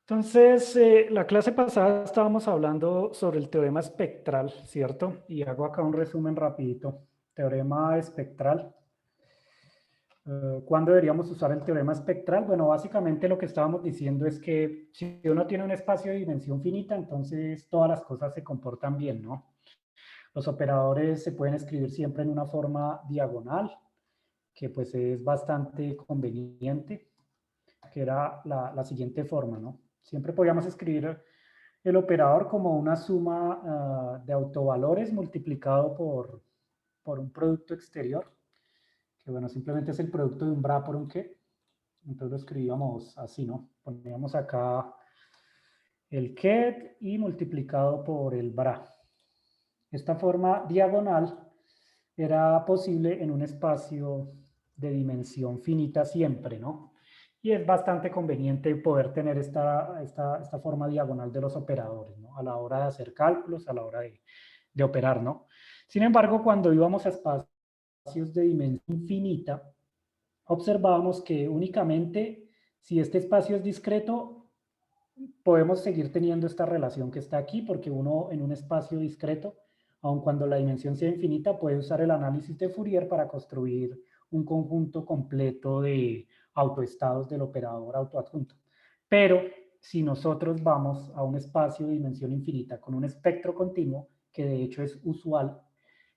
Entonces, la clase pasada estábamos hablando sobre el teorema espectral, ¿cierto? Y hago acá un resumen rapidito. Teorema espectral. ¿Cuándo deberíamos usar el teorema espectral? Bueno, básicamente lo que estábamos diciendo es que si uno tiene un espacio de dimensión finita, entonces todas las cosas se comportan bien, ¿no? Los operadores se pueden escribir siempre en una forma diagonal, que pues es bastante conveniente, que era la siguiente forma, ¿no? Siempre podíamos escribir el operador como una suma de autovalores multiplicado por un producto exterior, que bueno, simplemente es el producto de un bra por un qué. Entonces lo escribíamos así, ¿no? Poníamos acá el ket y multiplicado por el bra. Esta forma diagonal era posible en un espacio de dimensión finita siempre, ¿no? Y es bastante conveniente poder tener esta forma diagonal de los operadores, ¿no? A la hora de hacer cálculos, a la hora de operar, ¿no? Sin embargo, cuando íbamos a espacios de dimensión infinita, observábamos que únicamente si este espacio es discreto, podemos seguir teniendo esta relación que está aquí, porque uno en un espacio discreto, aun cuando la dimensión sea infinita, puede usar el análisis de Fourier para construir un conjunto completo de autoestados del operador autoadjunto. Pero si nosotros vamos a un espacio de dimensión infinita con un espectro continuo, que de hecho es usual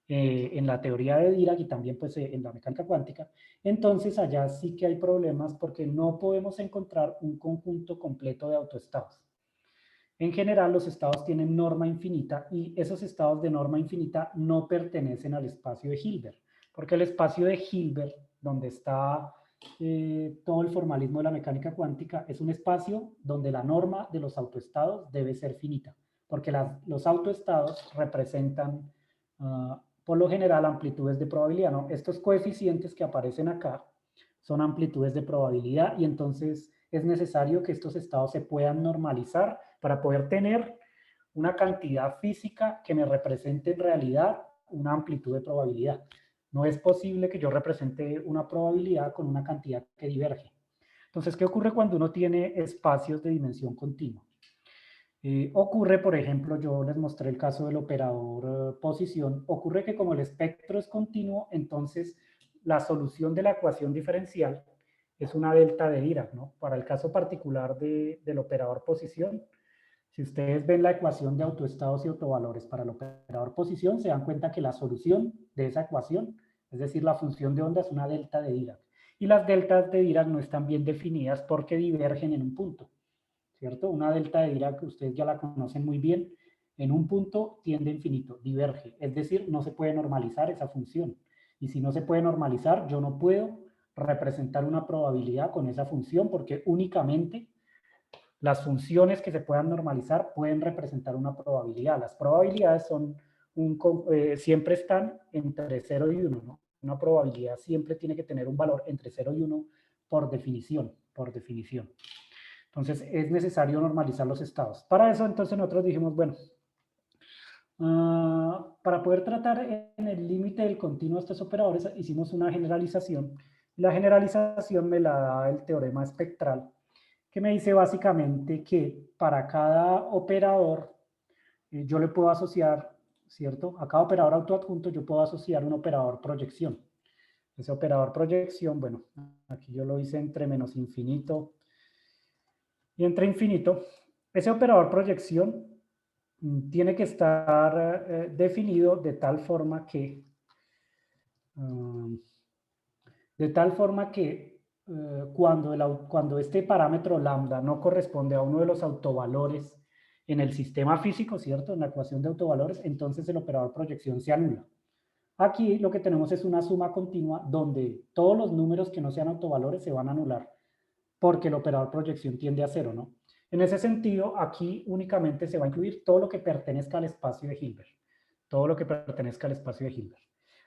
en la teoría de Dirac y también pues en la mecánica cuántica, entonces allá sí que hay problemas porque no podemos encontrar un conjunto completo de autoestados. En general, los estados tienen norma infinita y esos estados de norma infinita no pertenecen al espacio de Hilbert, porque el espacio de Hilbert, donde está todo el formalismo de la mecánica cuántica, es un espacio donde la norma de los autoestados debe ser finita, porque los autoestados representan, por lo general, amplitudes de probabilidad, ¿no? Estos coeficientes que aparecen acá son amplitudes de probabilidad y entonces es necesario que estos estados se puedan normalizar para poder tener una cantidad física que me represente en realidad una amplitud de probabilidad. No es posible que yo represente una probabilidad con una cantidad que diverge. Entonces, ¿qué ocurre cuando uno tiene espacios de dimensión continua? Ocurre, por ejemplo, yo les mostré el caso del operador posición, ocurre que como el espectro es continuo, entonces la solución de la ecuación diferencial es una delta de Dirac, ¿no? Para el caso particular del operador posición, si ustedes ven la ecuación de autoestados y autovalores para el operador posición, se dan cuenta que la solución de esa ecuación, es decir, la función de onda es una delta de Dirac. Y las deltas de Dirac no están bien definidas porque divergen en un punto. ¿Cierto? Una delta de Dirac, ustedes ya la conocen muy bien, en un punto tiende a infinito, diverge, es decir, no se puede normalizar esa función. Y si no se puede normalizar, yo no puedo representar una probabilidad con esa función porque únicamente las funciones que se puedan normalizar pueden representar una probabilidad. Las probabilidades son siempre están entre 0 y 1, ¿no? Una probabilidad siempre tiene que tener un valor entre 0 y 1 por definición, por definición. Entonces es necesario normalizar los estados. Para eso entonces nosotros dijimos, bueno, para poder tratar en el límite del continuo estos operadores hicimos una generalización. La generalización me la da el teorema espectral, que me dice básicamente que para cada operador yo le puedo asociar, ¿cierto? A cada operador autoadjunto yo puedo asociar un operador proyección. Ese operador proyección, bueno, aquí yo lo hice entre menos infinito y entre infinito. Ese operador proyección tiene que estar definido um, de tal forma que cuando este parámetro lambda no corresponde a uno de los autovalores en el sistema físico, ¿cierto? En la ecuación de autovalores, entonces el operador proyección se anula. Aquí lo que tenemos es una suma continua donde todos los números que no sean autovalores se van a anular porque el operador proyección tiende a cero, ¿no? En ese sentido, aquí únicamente se va a incluir todo lo que pertenezca al espacio de Hilbert. Todo lo que pertenezca al espacio de Hilbert.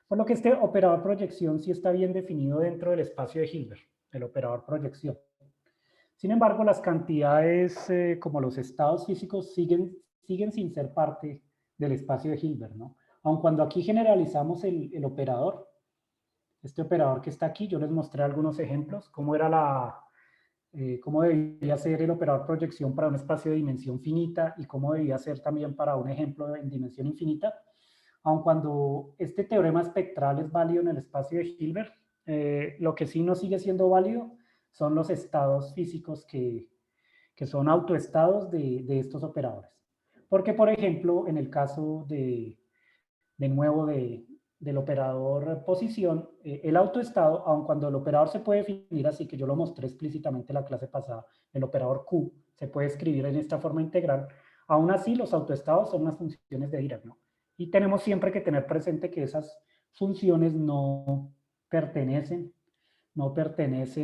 Por lo que este operador proyección sí está bien definido dentro del espacio de Hilbert, el operador proyección. Sin embargo, las cantidades como los estados físicos siguen sin ser parte del espacio de Hilbert, ¿no? Aun cuando aquí generalizamos el operador, este operador que está aquí, yo les mostré algunos ejemplos, cómo era cómo debía ser el operador proyección para un espacio de dimensión finita y cómo debía ser también para un ejemplo en dimensión infinita. Aun cuando este teorema espectral es válido en el espacio de Hilbert, lo que sí no sigue siendo válido son los estados físicos que son autoestados de estos operadores. Porque, por ejemplo, en el caso de nuevo del operador posición, el autoestado, aun cuando el operador se puede definir así, que yo lo mostré explícitamente en la clase pasada, el operador Q se puede escribir en esta forma integral, aún así los autoestados son unas funciones de Dirac, ¿no? Y tenemos siempre que tener presente que esas funciones no pertenecen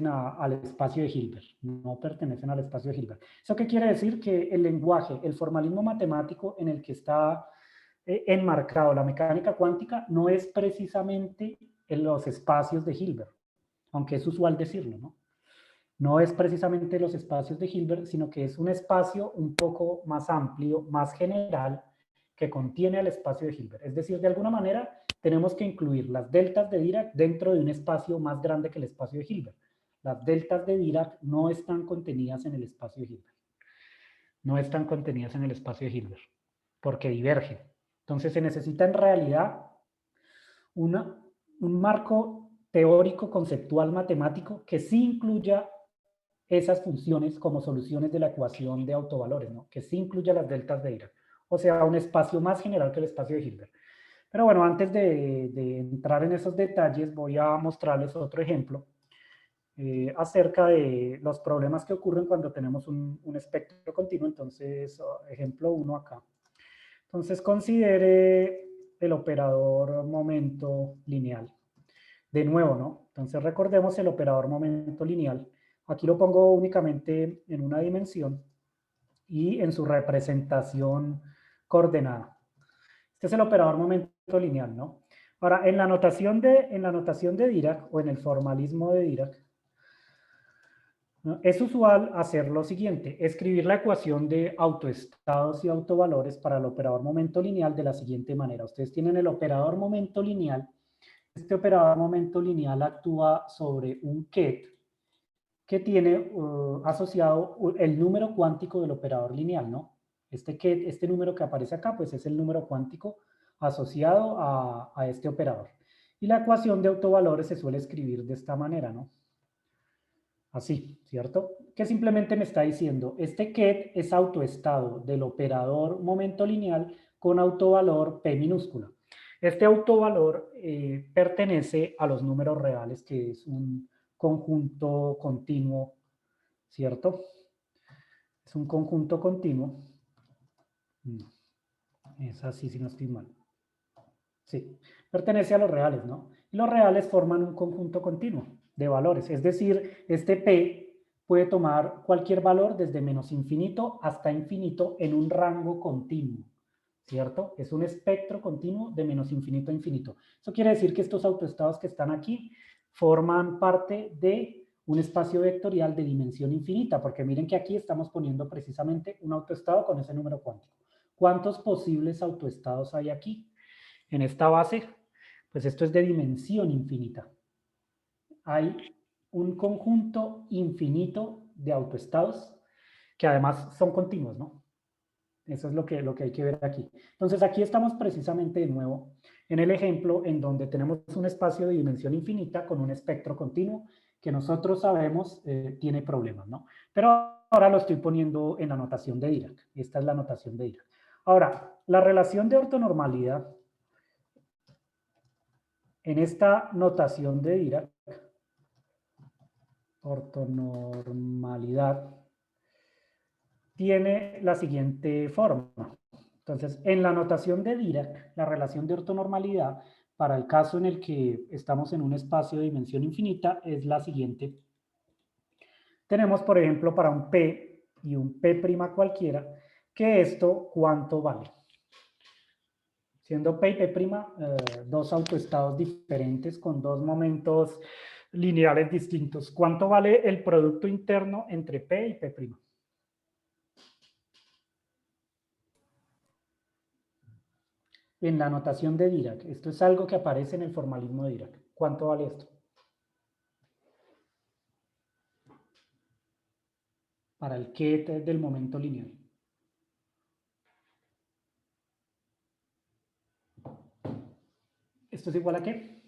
al espacio de Hilbert, no pertenecen al espacio de Hilbert. ¿Eso qué quiere decir? Que el lenguaje, el formalismo matemático en el que está enmarcado la mecánica cuántica no es precisamente en los espacios de Hilbert, aunque es usual decirlo, ¿no? No es precisamente los espacios de Hilbert, sino que es un espacio un poco más amplio, más general, que contiene al espacio de Hilbert. Es decir, de alguna manera tenemos que incluir las deltas de Dirac dentro de un espacio más grande que el espacio de Hilbert. Las deltas de Dirac no están contenidas en el espacio de Hilbert. No están contenidas en el espacio de Hilbert, porque divergen. Entonces se necesita en realidad un marco teórico, conceptual, matemático, que sí incluya esas funciones como soluciones de la ecuación de autovalores, ¿no? Que sí incluya las deltas de Dirac. O sea, un espacio más general que el espacio de Hilbert. Pero bueno, antes de entrar en esos detalles, voy a mostrarles otro ejemplo acerca de los problemas que ocurren cuando tenemos un espectro continuo. Entonces, ejemplo 1 acá. Entonces, considere el operador momento lineal. De nuevo, ¿no? Entonces, recordemos el operador momento lineal. Aquí lo pongo únicamente en una dimensión y en su representación coordenada. Este es el operador momento lineal, ¿no? Ahora, en la notación de Dirac o en el formalismo de Dirac, ¿no? Es usual hacer lo siguiente, escribir la ecuación de autoestados y autovalores para el operador momento lineal de la siguiente manera. Ustedes tienen el operador momento lineal. Este operador momento lineal actúa sobre un ket que tiene asociado el número cuántico del operador lineal, ¿no? Este número que aparece acá, pues es el número cuántico asociado a este operador. Y la ecuación de autovalores se suele escribir de esta manera, ¿no? Así, ¿cierto? Que simplemente me está diciendo, este ket es autoestado del operador momento lineal con autovalor P minúscula. Este autovalor pertenece a los números reales, que es un conjunto continuo, ¿cierto? Es un conjunto continuo. No, es así si no estoy mal. Sí, pertenece a los reales, ¿no? Y los reales forman un conjunto continuo de valores, es decir, este P puede tomar cualquier valor desde menos infinito hasta infinito en un rango continuo, ¿cierto? Es un espectro continuo de menos infinito a infinito. Eso quiere decir que estos autoestados que están aquí forman parte de un espacio vectorial de dimensión infinita, porque miren que aquí estamos poniendo precisamente un autoestado con ese número cuántico. ¿Cuántos posibles autoestados hay aquí? En esta base, pues esto es de dimensión infinita. Hay un conjunto infinito de autoestados que además son continuos, ¿no? Eso es lo que hay que ver aquí. Entonces aquí estamos precisamente de nuevo en el ejemplo en donde tenemos un espacio de dimensión infinita con un espectro continuo que nosotros sabemos tiene problemas, ¿no? Pero ahora lo estoy poniendo en la notación de Dirac. Esta es la notación de Dirac. Ahora, la relación de ortonormalidad en esta notación de Dirac, ortonormalidad, tiene la siguiente forma. Entonces, en la notación de Dirac, la relación de ortonormalidad, para el caso en el que estamos en un espacio de dimensión infinita, es la siguiente. Tenemos, por ejemplo, para un P y un P' cualquiera, que esto, ¿cuánto vale? Siendo P y P', dos autoestados diferentes con dos momentos lineales distintos. ¿Cuánto vale el producto interno entre P y P'? En la notación de Dirac. Esto es algo que aparece en el formalismo de Dirac. ¿Cuánto vale esto? para el ket del momento lineal. ¿Esto es igual a qué?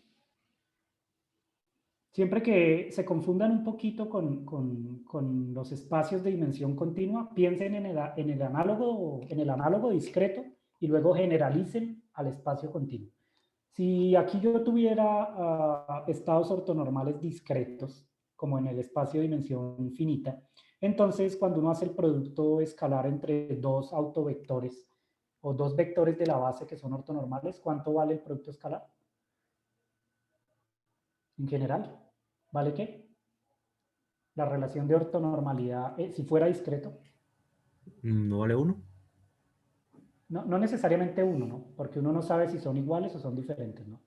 Siempre que se confundan un poquito con los espacios de dimensión continua, piensen en el análogo discreto y luego generalicen al espacio continuo. Si aquí yo tuviera estados ortonormales discretos, como en el espacio de dimensión finita, entonces cuando uno hace el producto escalar entre dos autovectores o dos vectores de la base que son ortonormales, ¿cuánto vale el producto escalar? En general, ¿vale qué? La relación de ortonormalidad, si fuera discreto. ¿No vale 1? No necesariamente uno, ¿no? Porque uno no sabe si son iguales o son diferentes, ¿no?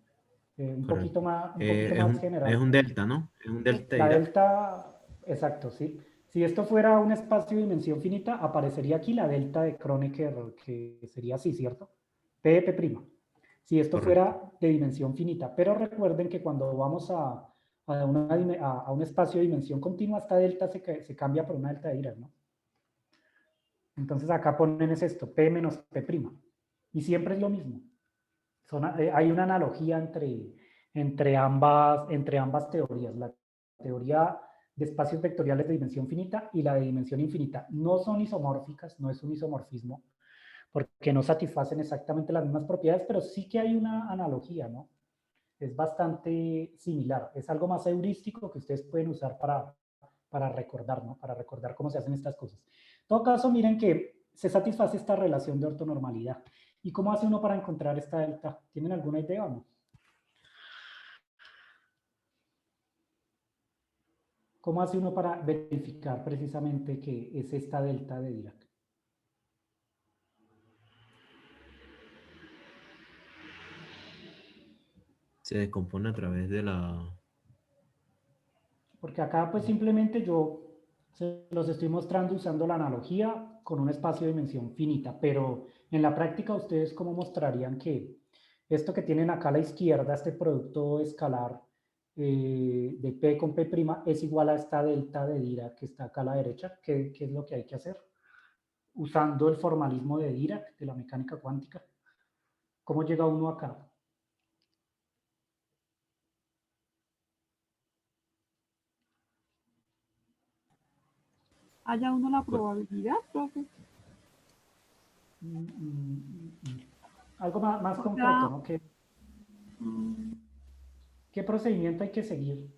Un poquito Correcto. más Es general. un delta, ¿no? Es un delta de La Dirac. delta, exacto, sí. Si esto fuera un espacio de dimensión finita, aparecería aquí la delta de Kronecker, que sería así, ¿cierto? P de P'. Si esto Correcto. fuera de dimensión finita. Pero recuerden que cuando vamos a un espacio de dimensión continua, esta delta se cambia por una delta de Dirac, ¿no? Entonces acá ponen es esto, P menos P'. Y siempre es lo mismo. Hay una analogía entre ambas teorías. La teoría de espacios vectoriales de dimensión finita y la de dimensión infinita. No son isomórficas, no es un isomorfismo, porque no satisfacen exactamente las mismas propiedades, pero sí que hay una analogía, ¿no? Es bastante similar. Es algo más heurístico que ustedes pueden usar para recordar, ¿no? Para recordar cómo se hacen estas cosas. En todo caso, miren que se satisface esta relación de ortonormalidad. ¿Y cómo hace uno para encontrar esta delta? ¿Tienen alguna idea o no? ¿Cómo hace uno para verificar precisamente que es esta delta de Dirac? Se descompone a través de la... Porque acá pues simplemente yo se los estoy mostrando usando la analogía con un espacio de dimensión finita, pero en la práctica ustedes cómo mostrarían que esto que tienen acá a la izquierda, este producto escalar de P con P' es igual a esta delta de Dirac que está acá a la derecha. ¿Qué es lo que hay que hacer? Usando el formalismo de Dirac, de la mecánica cuántica. ¿Cómo llega uno acá? Haya uno la probabilidad, profe. Algo más O concreto, sea, ¿no? mm, ¿Qué procedimiento hay que seguir?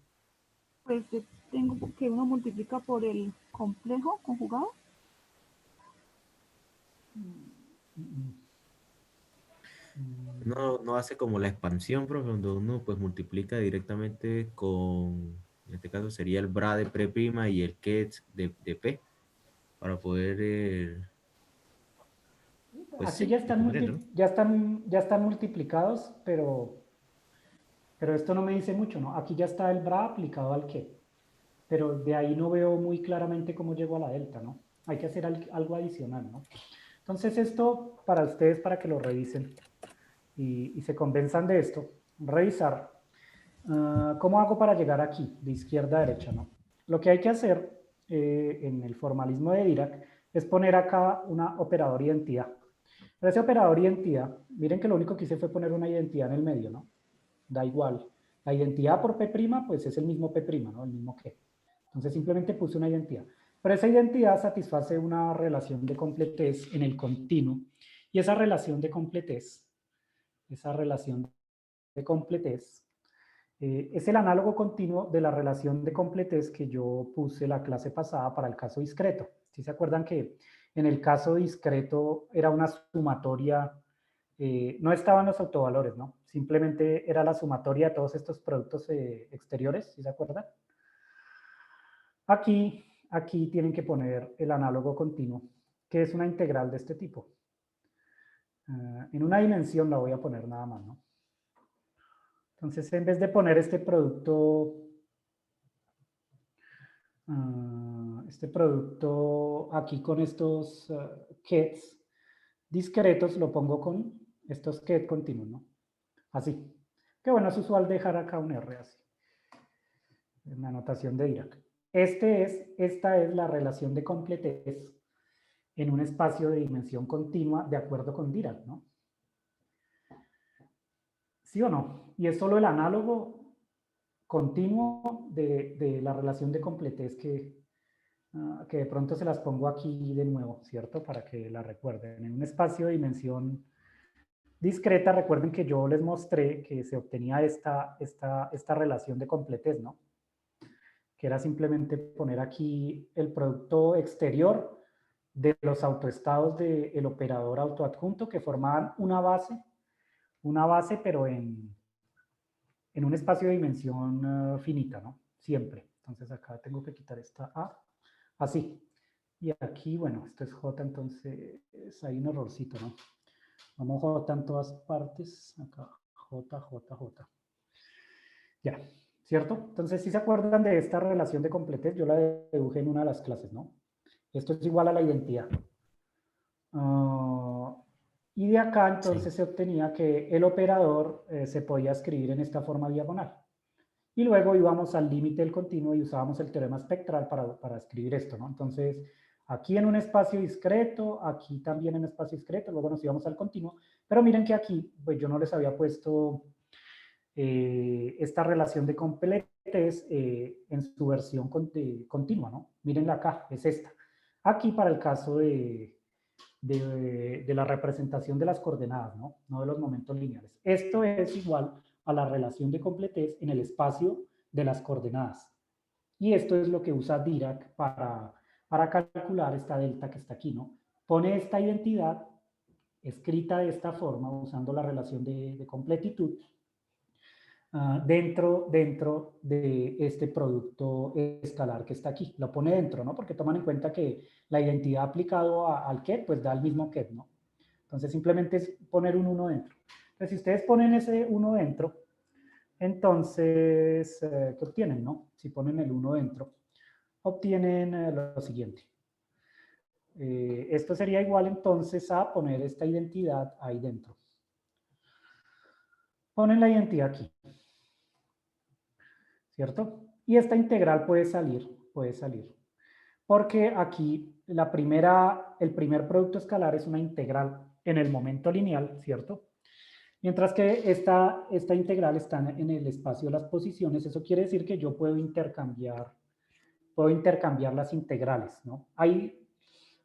pues tengo que uno multiplica por el complejo conjugado. No hace como la expansión, profe, donde uno pues multiplica directamente con, en este caso sería el bra de P' y el ket de P, para poder, pues Aquí sí, exponer, ¿no? ya están multiplicados, pero esto no me dice mucho, ¿no? Aquí ya está el bra aplicado al que, pero de ahí no veo muy claramente cómo llegó a la delta, ¿no? Hay que hacer algo adicional, ¿no? Entonces esto para ustedes, para que lo revisen y se convenzan de esto, revisar. ¿Cómo hago para llegar aquí, de izquierda a derecha, no? Lo que hay que hacer en el formalismo de Dirac es poner acá una operador identidad. Pero ese operador identidad, miren que lo único que hice fue poner una identidad en el medio, ¿no? Da igual. La identidad por P', pues es el mismo P', ¿no? El mismo que. Entonces simplemente puse una identidad. Pero esa identidad satisface una relación de completez en el continuo. Y esa relación de completez es el análogo continuo de la relación de completez que yo puse la clase pasada para el caso discreto. ¿Sí se acuerdan que en el caso discreto era una sumatoria, no estaban los autovalores, ¿no? Simplemente era la sumatoria de todos estos productos exteriores, ¿sí se acuerdan? Aquí tienen que poner el análogo continuo, que es una integral de este tipo. En una dimensión la voy a poner nada más, ¿no? Entonces, en vez de poner este producto aquí con estos kets discretos, lo pongo con estos ket continuos, ¿no? Así. Que bueno, es usual dejar acá un R así, en la notación de Dirac. esta es la relación de completez en un espacio de dimensión continua de acuerdo con Dirac, ¿no? ¿Sí o no? Y es solo el análogo continuo de la relación de completez que de pronto se las pongo aquí de nuevo, ¿cierto? Para que la recuerden. En un espacio de dimensión discreta, recuerden que yo les mostré que se obtenía esta relación de completez, ¿no? Que era simplemente poner aquí el producto exterior de los autoestados del operador autoadjunto que formaban una base pero en un espacio de dimensión finita, ¿no? Siempre. Entonces acá tengo que quitar esta A, así. Y aquí, bueno, esto es J, entonces hay un errorcito, ¿no? Vamos J en todas partes, acá J, J, J. Ya, ¿cierto? Entonces, si se acuerdan de esta relación de completez, yo la deduje en una de las clases, ¿no? Esto es igual a la identidad. Y de acá entonces se obtenía que el operador se podía escribir en esta forma diagonal. Y luego íbamos al límite del continuo y usábamos el teorema espectral para escribir esto, ¿no? Entonces, aquí en un espacio discreto, aquí también en espacio discreto, luego nos íbamos al continuo. Pero miren que aquí, pues yo no les había puesto esta relación de completez en su versión continua, ¿no? Mírenla acá, es esta. Aquí para el caso de la representación de las coordenadas, ¿no? No de los momentos lineales. Esto es igual a la relación de completez en el espacio de las coordenadas. Y esto es lo que usa Dirac para calcular esta delta que está aquí, ¿no? Pone esta identidad escrita de esta forma, usando la relación de completitud, dentro de este producto escalar que está aquí. Lo pone dentro, ¿no? Porque toman en cuenta que la identidad aplicado al ket, pues da el mismo ket, ¿no? Entonces simplemente es poner un 1 dentro. Entonces si ustedes ponen ese 1 dentro, entonces, ¿qué obtienen, no? Si ponen el 1 dentro, obtienen lo siguiente. Esto sería igual entonces a poner esta identidad ahí dentro. Ponen la identidad aquí. ¿Cierto? Y esta integral puede salir. Porque aquí el primer producto escalar es una integral en el momento lineal, ¿cierto? Mientras que esta integral está en el espacio de las posiciones. Eso quiere decir que yo puedo intercambiar las integrales, ¿no?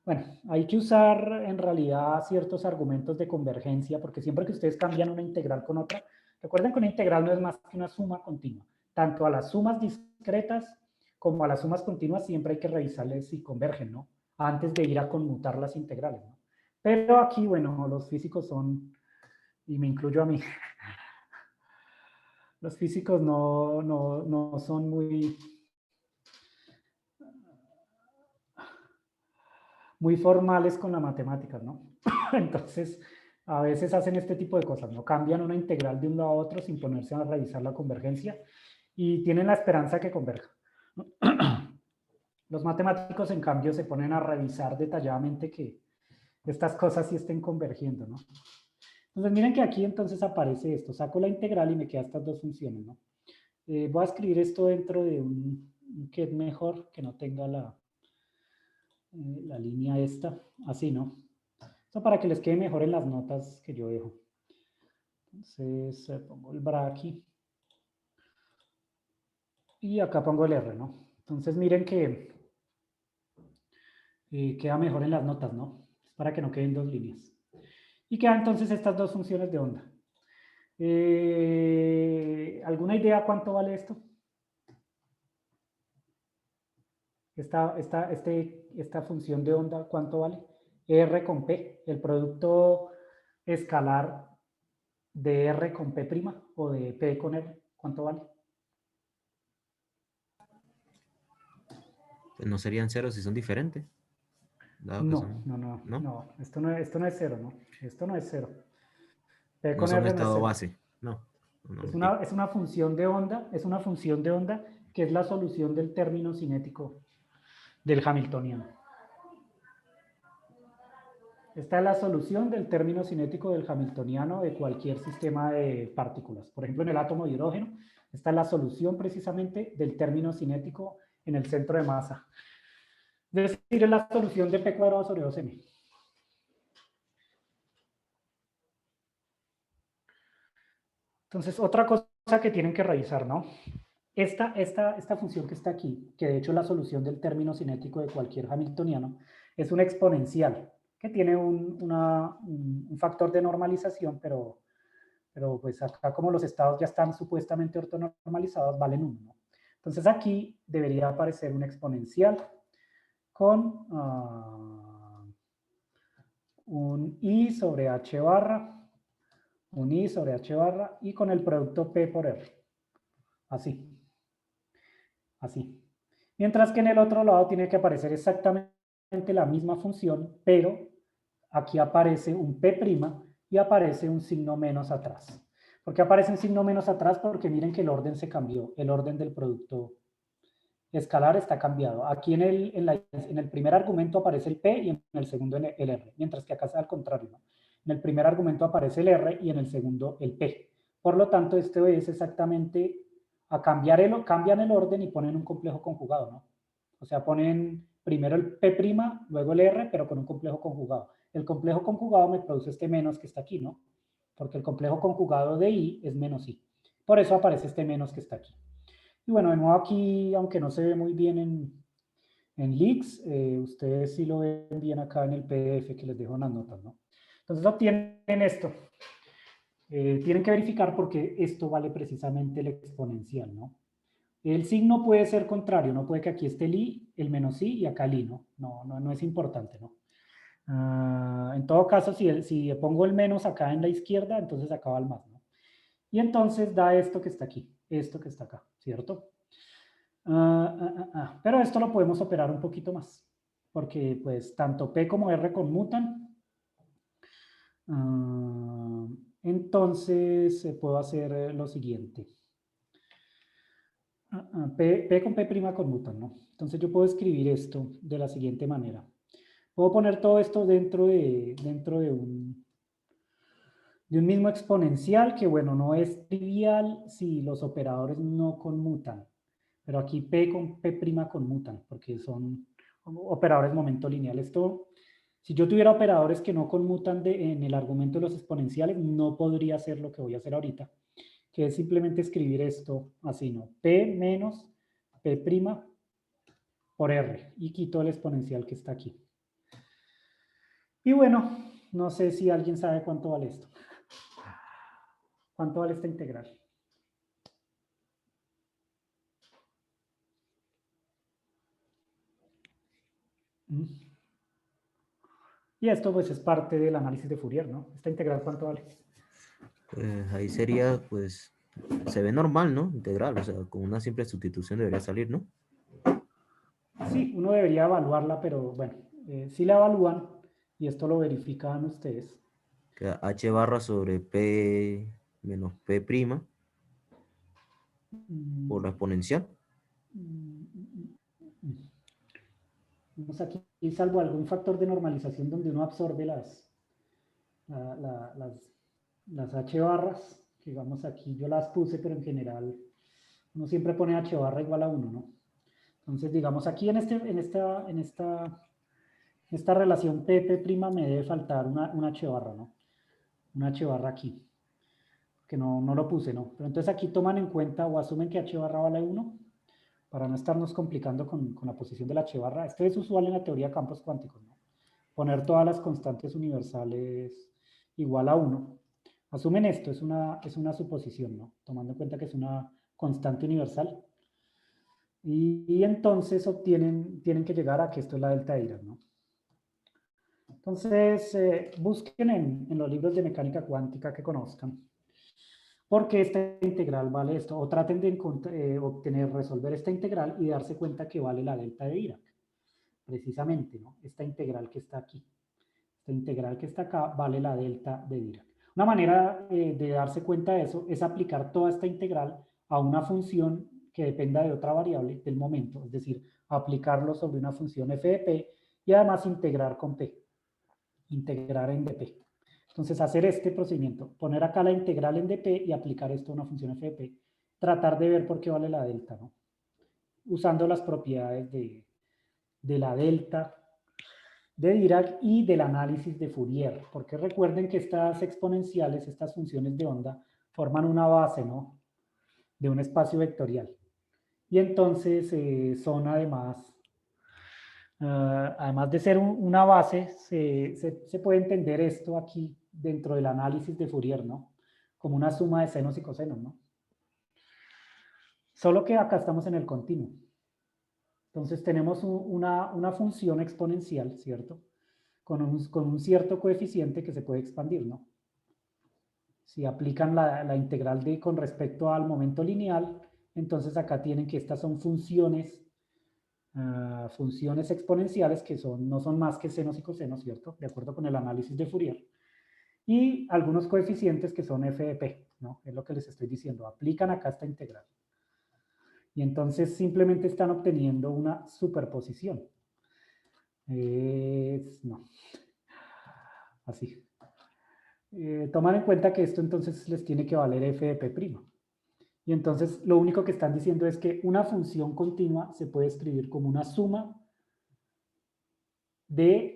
Bueno, hay que usar en realidad ciertos argumentos de convergencia, porque siempre que ustedes cambian una integral con otra, recuerden que una integral no es más que una suma continua. Tanto a las sumas discretas como a las sumas continuas siempre hay que revisarles si convergen, ¿no? Antes de ir a conmutar las integrales, ¿no? Pero aquí, bueno, los físicos son, y me incluyo a mí, los físicos no son muy formales con la matemática, ¿no? Entonces, a veces hacen este tipo de cosas, ¿no? Cambian una integral de un lado a otro sin ponerse a revisar la convergencia y tienen la esperanza que converja. Los matemáticos, en cambio, se ponen a revisar detalladamente que estas cosas sí estén convergiendo, ¿no? Entonces, miren que aquí entonces aparece esto. Saco la integral y me quedan estas dos funciones, ¿no? Voy a escribir esto dentro de un ket mejor, que no tenga la línea esta, así, ¿no? Esto para que les quede mejor en las notas que yo dejo. Entonces pongo el bra aquí. Y acá pongo el R, ¿no? Entonces miren que queda mejor en las notas, ¿no? Para que no queden dos líneas. Y quedan entonces estas dos funciones de onda. ¿Alguna idea cuánto vale esto? Esta función de onda, ¿cuánto vale? R con P, el producto escalar de R con P' o de P con R, ¿cuánto vale? Pues no serían ceros si son diferentes. No, esto no es cero, ¿no? Esto no es cero. P No con son R no es estado cero. base. No. Es una función de onda, que es la solución del término cinético del hamiltoniano. Esta es la solución del término cinético del hamiltoniano de cualquier sistema de partículas. Por ejemplo, en el átomo de hidrógeno, esta es la solución precisamente del término cinético en el centro de masa. Es decir, es la solución de P cuadrado sobre 2M. Entonces, otra cosa que tienen que revisar, ¿no? Esta función que está aquí, que de hecho es la solución del término cinético de cualquier hamiltoniano, es una exponencial, que tiene un factor de normalización, pero pues acá como los estados ya están supuestamente ortonormalizados, valen 1, ¿no? Entonces aquí debería aparecer una exponencial con un i sobre h barra, un i sobre h barra y con el producto p por r. Así. Así. Mientras que en el otro lado tiene que aparecer exactamente la misma función, pero aquí aparece un P' y aparece un signo menos atrás. ¿Por qué aparece un signo menos atrás? Porque miren que el orden se cambió, el orden del producto escalar está cambiado. Aquí en el primer argumento aparece el P y en el segundo el R, mientras que acá es al contrario, ¿no? En el primer argumento aparece el R y en el segundo el P. Por lo tanto, esto es exactamente cambian el orden y ponen un complejo conjugado, ¿no? O sea, ponen primero el P', luego el R, pero con un complejo conjugado. El complejo conjugado me produce este menos que está aquí, ¿no? Porque el complejo conjugado de I es menos I. Por eso aparece este menos que está aquí. Y bueno, de nuevo aquí, aunque no se ve muy bien en Leaks, ustedes sí lo ven bien acá en el PDF que les dejo en las notas, ¿no? Entonces obtienen esto. Tienen que verificar porque esto vale precisamente el exponencial, ¿no? El signo puede ser contrario, no puede que aquí esté el i, el menos i y acá el i, ¿no? No es importante, ¿no? En todo caso, si pongo el menos acá en la izquierda, entonces acá va el más, ¿no? Y entonces da esto que está aquí, esto que está acá, ¿cierto? Pero esto lo podemos operar un poquito más, porque pues tanto P como R conmutan. Entonces puedo hacer lo siguiente. P con P' conmutan, ¿no? Entonces yo puedo escribir esto de la siguiente manera. Puedo poner todo esto dentro de un mismo exponencial, que bueno, no es trivial si los operadores no conmutan. Pero aquí P con P' conmutan, porque son operadores momento lineal. Esto, si yo tuviera operadores que no conmutan en el argumento de los exponenciales, no podría hacer lo que voy a hacer ahorita, que es simplemente escribir esto así, ¿no? P menos P' por R, y quito el exponencial que está aquí. Y bueno, no sé si alguien sabe cuánto vale esto. ¿Cuánto vale esta integral? Y esto pues es parte del análisis de Fourier, ¿no? Esta integral, ¿cuánto vale? Pues ahí sería, pues, se ve normal, ¿no? Integral, o sea, con una simple sustitución debería salir, ¿no? Sí, uno debería evaluarla, pero bueno, si la evalúan, y esto lo verifican ustedes. Queda h barra sobre p menos p' por la exponencial. Vamos aquí, salvo algún factor de normalización donde uno absorbe las h barras, que digamos aquí yo las puse, pero en general uno siempre pone h barra igual a 1, ¿no? Entonces, digamos, aquí en esta relación P' me debe faltar una h barra, ¿no? Una h barra aquí, que no lo puse, ¿no? Pero entonces aquí toman en cuenta o asumen que h barra vale 1, para no estarnos complicando con la posición de la h barra. Esto es usual en la teoría de campos cuánticos, ¿no? Poner todas las constantes universales igual a 1. Asumen esto, es una suposición, ¿no? Tomando en cuenta que es una constante universal. Y entonces tienen que llegar a que esto es la delta de Dirac, ¿no? Entonces, busquen en los libros de mecánica cuántica que conozcan por qué esta integral vale esto, o traten de resolver esta integral y darse cuenta que vale la delta de Dirac, precisamente, ¿no? Esta integral que está aquí, esta integral que está acá vale la delta de Dirac. Una manera de darse cuenta de eso es aplicar toda esta integral a una función que dependa de otra variable del momento, es decir, aplicarlo sobre una función f de p y además integrar con p, integrar en dp. Entonces, hacer este procedimiento, poner acá la integral en dp y aplicar esto a una función f de p, tratar de ver por qué vale la delta, ¿no? usando las propiedades de la delta de Dirac y del análisis de Fourier, porque recuerden que estas exponenciales, estas funciones de onda, forman una base, ¿no?, de un espacio vectorial. Y entonces son además de ser una base, se puede entender esto aquí dentro del análisis de Fourier, ¿no?, como una suma de senos y cosenos, ¿no? Solo que acá estamos en el continuo. Entonces tenemos una función exponencial, ¿cierto?, con un cierto coeficiente que se puede expandir, ¿no? Si aplican la integral con respecto al momento lineal, entonces acá tienen que estas son funciones exponenciales que no son más que senos y cosenos, ¿cierto?, de acuerdo con el análisis de Fourier. Y algunos coeficientes que son f de p, ¿no? Es lo que les estoy diciendo. Aplican acá esta integral. Y entonces simplemente están obteniendo una superposición. No. Así. Tomar en cuenta que esto entonces les tiene que valer f de p'. Y entonces lo único que están diciendo es que una función continua se puede escribir como una suma de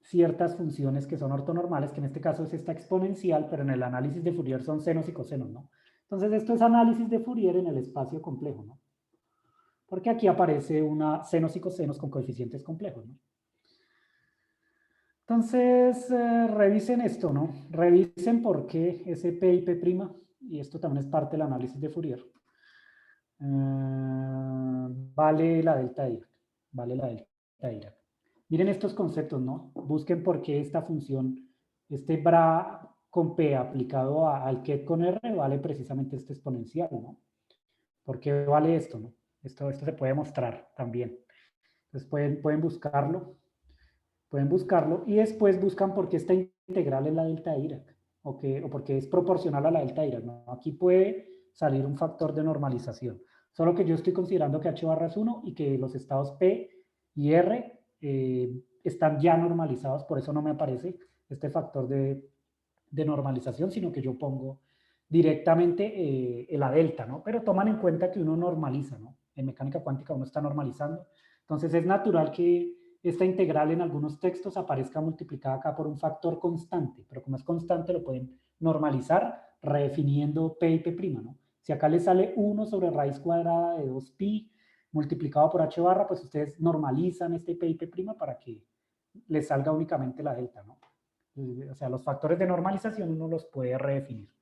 ciertas funciones que son ortonormales, que en este caso es esta exponencial, pero en el análisis de Fourier son senos y cosenos, ¿no? Entonces esto es análisis de Fourier en el espacio complejo, ¿no? Porque aquí aparece una senos y cosenos con coeficientes complejos, ¿no? Entonces, revisen esto, ¿no? Revisen por qué ese P y P', y esto también es parte del análisis de Fourier, vale la delta Dirac, vale la delta Dirac. Miren estos conceptos, ¿no? Busquen por qué esta función, este bra con P aplicado al ket con R, vale precisamente este exponencial, ¿no? ¿Por qué vale esto, no? Esto se puede mostrar también. Entonces pueden buscarlo. Pueden buscarlo y después buscan por qué esta integral es la delta de Dirac o porque es proporcional a la delta de Dirac, ¿no? Aquí puede salir un factor de normalización. Solo que yo estoy considerando que h barra es 1 y que los estados P y R están ya normalizados, por eso no me aparece este factor de normalización, sino que yo pongo directamente la delta, ¿no? Pero toman en cuenta que uno normaliza, ¿no? En mecánica cuántica uno está normalizando. Entonces es natural que esta integral en algunos textos aparezca multiplicada acá por un factor constante, pero como es constante lo pueden normalizar redefiniendo P y P', ¿no? Si acá les sale 1 sobre raíz cuadrada de 2pi multiplicado por h barra, pues ustedes normalizan este P y P' para que les salga únicamente la delta, ¿no? O sea, los factores de normalización uno los puede redefinir.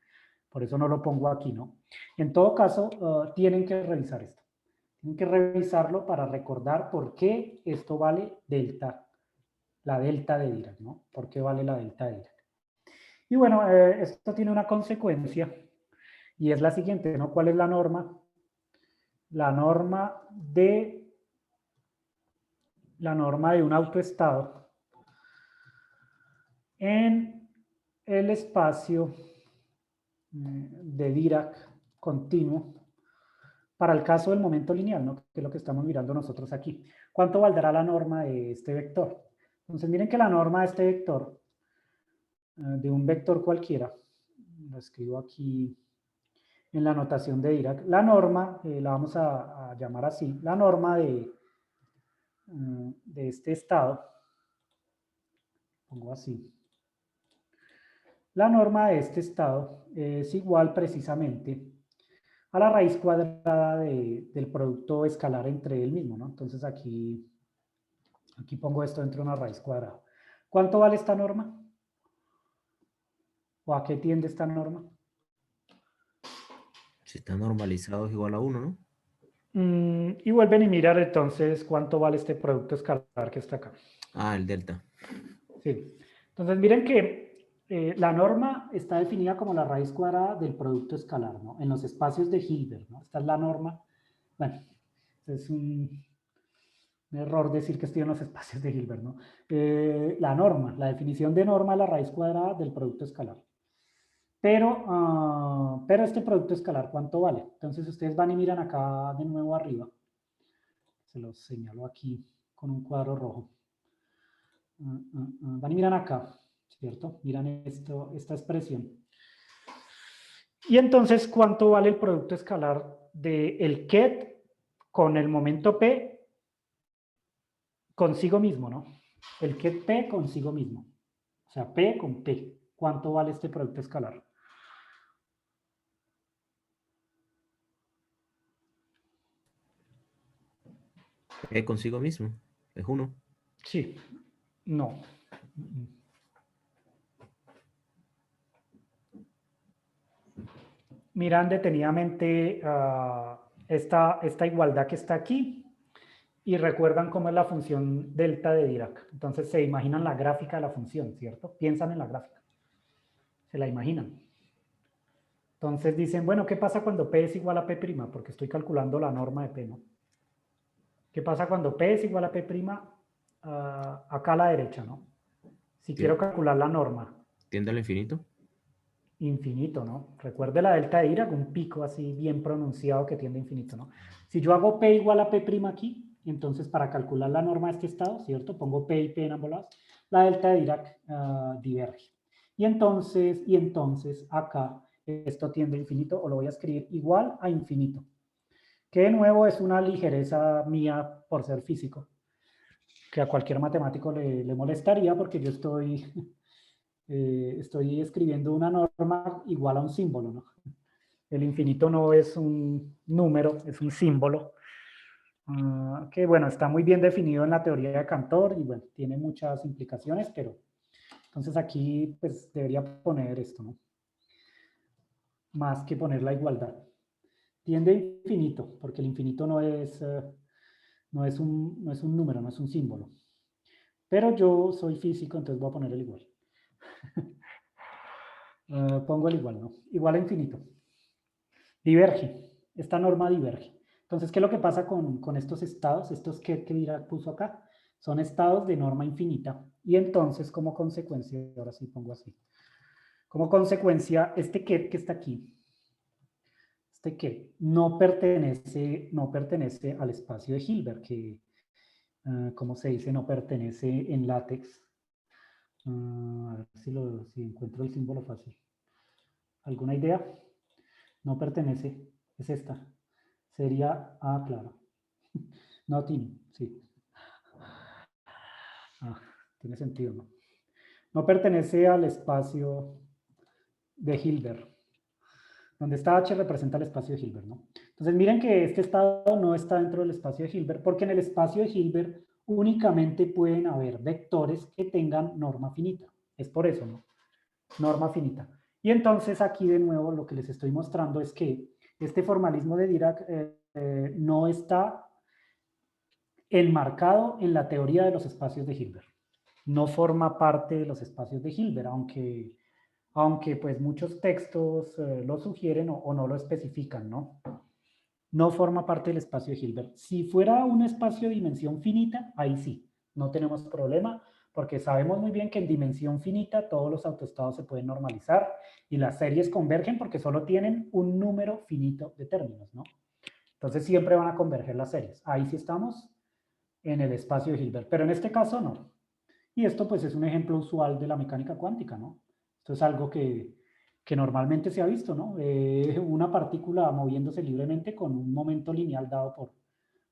Por eso no lo pongo aquí, ¿no? En todo caso, tienen que revisar esto. Tienen que revisarlo para recordar por qué esto vale delta, la delta de Dirac, ¿no? ¿Por qué vale la delta de Dirac? Y bueno, esto tiene una consecuencia y es la siguiente, ¿no? ¿Cuál es la norma? La norma de un autoestado en el espacio de Dirac continuo para el caso del momento lineal, ¿no?, que es lo que estamos mirando nosotros aquí. ¿Cuánto valdrá la norma de este vector? Entonces miren que la norma de este vector, de un vector cualquiera, lo escribo aquí en la notación de Dirac, la norma, la vamos a llamar así, la norma de este estado, pongo así, la norma de este estado es igual precisamente a la raíz cuadrada del producto escalar entre él mismo, ¿no? Entonces aquí pongo esto dentro de una raíz cuadrada. ¿Cuánto vale esta norma? ¿O a qué tiende esta norma? Si está normalizado es igual a 1, ¿no? Y vuelven y mirar entonces cuánto vale este producto escalar que está acá. Ah, el delta. Sí. Entonces miren que la norma está definida como la raíz cuadrada del producto escalar, ¿no? En los espacios de Hilbert, ¿no? Esta es la norma. Bueno, es un error decir que estoy en los espacios de Hilbert, ¿no? La norma, la definición de norma es la raíz cuadrada del producto escalar. Pero este producto escalar, ¿cuánto vale? Entonces ustedes van y miran acá de nuevo arriba. Se los señalo aquí con un cuadro rojo. Van y miran acá, ¿cierto? Miran esta expresión. Y entonces, ¿cuánto vale el producto escalar del ket con el momento P consigo mismo, ¿no? El ket P consigo mismo. O sea, P con P. ¿Cuánto vale este producto escalar? Consigo mismo. Es 1. Sí. No. Miran detenidamente esta igualdad que está aquí y recuerdan cómo es la función delta de Dirac. Entonces se imaginan la gráfica de la función, ¿cierto? Piensan en la gráfica. Se la imaginan. Entonces dicen, bueno, ¿qué pasa cuando P es igual a P'? Porque estoy calculando la norma de P, ¿no? ¿Qué pasa cuando P es igual a P'? Acá a la derecha, ¿no? Si quiero calcular la norma. ¿Tiende al infinito? Infinito, ¿no? Recuerde la delta de Dirac, un pico así bien pronunciado que tiende a infinito, ¿no? Si yo hago P igual a P' aquí, entonces para calcular la norma de este estado, ¿cierto? Pongo P y P en ambos lados, la delta de Dirac diverge. Y entonces acá esto tiende a infinito, o lo voy a escribir igual a infinito. Que de nuevo es una ligereza mía por ser físico, que a cualquier matemático le molestaría porque yo estoy escribiendo una norma igual a un símbolo, ¿no? El infinito no es un número, es un símbolo, que bueno, está muy bien definido en la teoría de Cantor y bueno, tiene muchas implicaciones, pero entonces aquí pues debería poner esto, ¿no? Más que poner la igualdad. Tiende a infinito, porque el infinito no es un número, no es un símbolo. Pero yo soy físico, entonces voy a poner el igual. Pongo el igual, ¿no? Igual a infinito. Diverge. Esta norma diverge. Entonces, ¿qué es lo que pasa con estos estados? Estos que Dirac puso acá, son estados de norma infinita. Y entonces, como consecuencia, ahora sí pongo así. Como consecuencia, este que está aquí, este que no pertenece al espacio de Hilbert, que, ¿cómo se dice? No pertenece en látex. A ver si encuentro el símbolo fácil. ¿Alguna idea? No pertenece, es esta. Sería, claro. Nothing, sí. Tiene sentido, ¿no? No pertenece al espacio de Hilbert. Donde está H representa el espacio de Hilbert, ¿no? Entonces miren que este estado no está dentro del espacio de Hilbert, porque en el espacio de Hilbert únicamente pueden haber vectores que tengan norma finita. Es por eso, ¿no? Norma finita. Y entonces aquí de nuevo lo que les estoy mostrando es que este formalismo de Dirac no está enmarcado en la teoría de los espacios de Hilbert. No forma parte de los espacios de Hilbert, aunque pues muchos textos lo sugieren o no lo especifican, ¿no? No forma parte del espacio de Hilbert. Si fuera un espacio de dimensión finita, ahí sí, no tenemos problema, porque sabemos muy bien que en dimensión finita todos los autoestados se pueden normalizar y las series convergen porque solo tienen un número finito de términos, ¿no? Entonces siempre van a converger las series. Ahí sí estamos en el espacio de Hilbert, pero en este caso no. Y esto pues es un ejemplo usual de la mecánica cuántica, ¿no? Esto es algo que normalmente se ha visto, ¿no? Una partícula moviéndose libremente con un momento lineal dado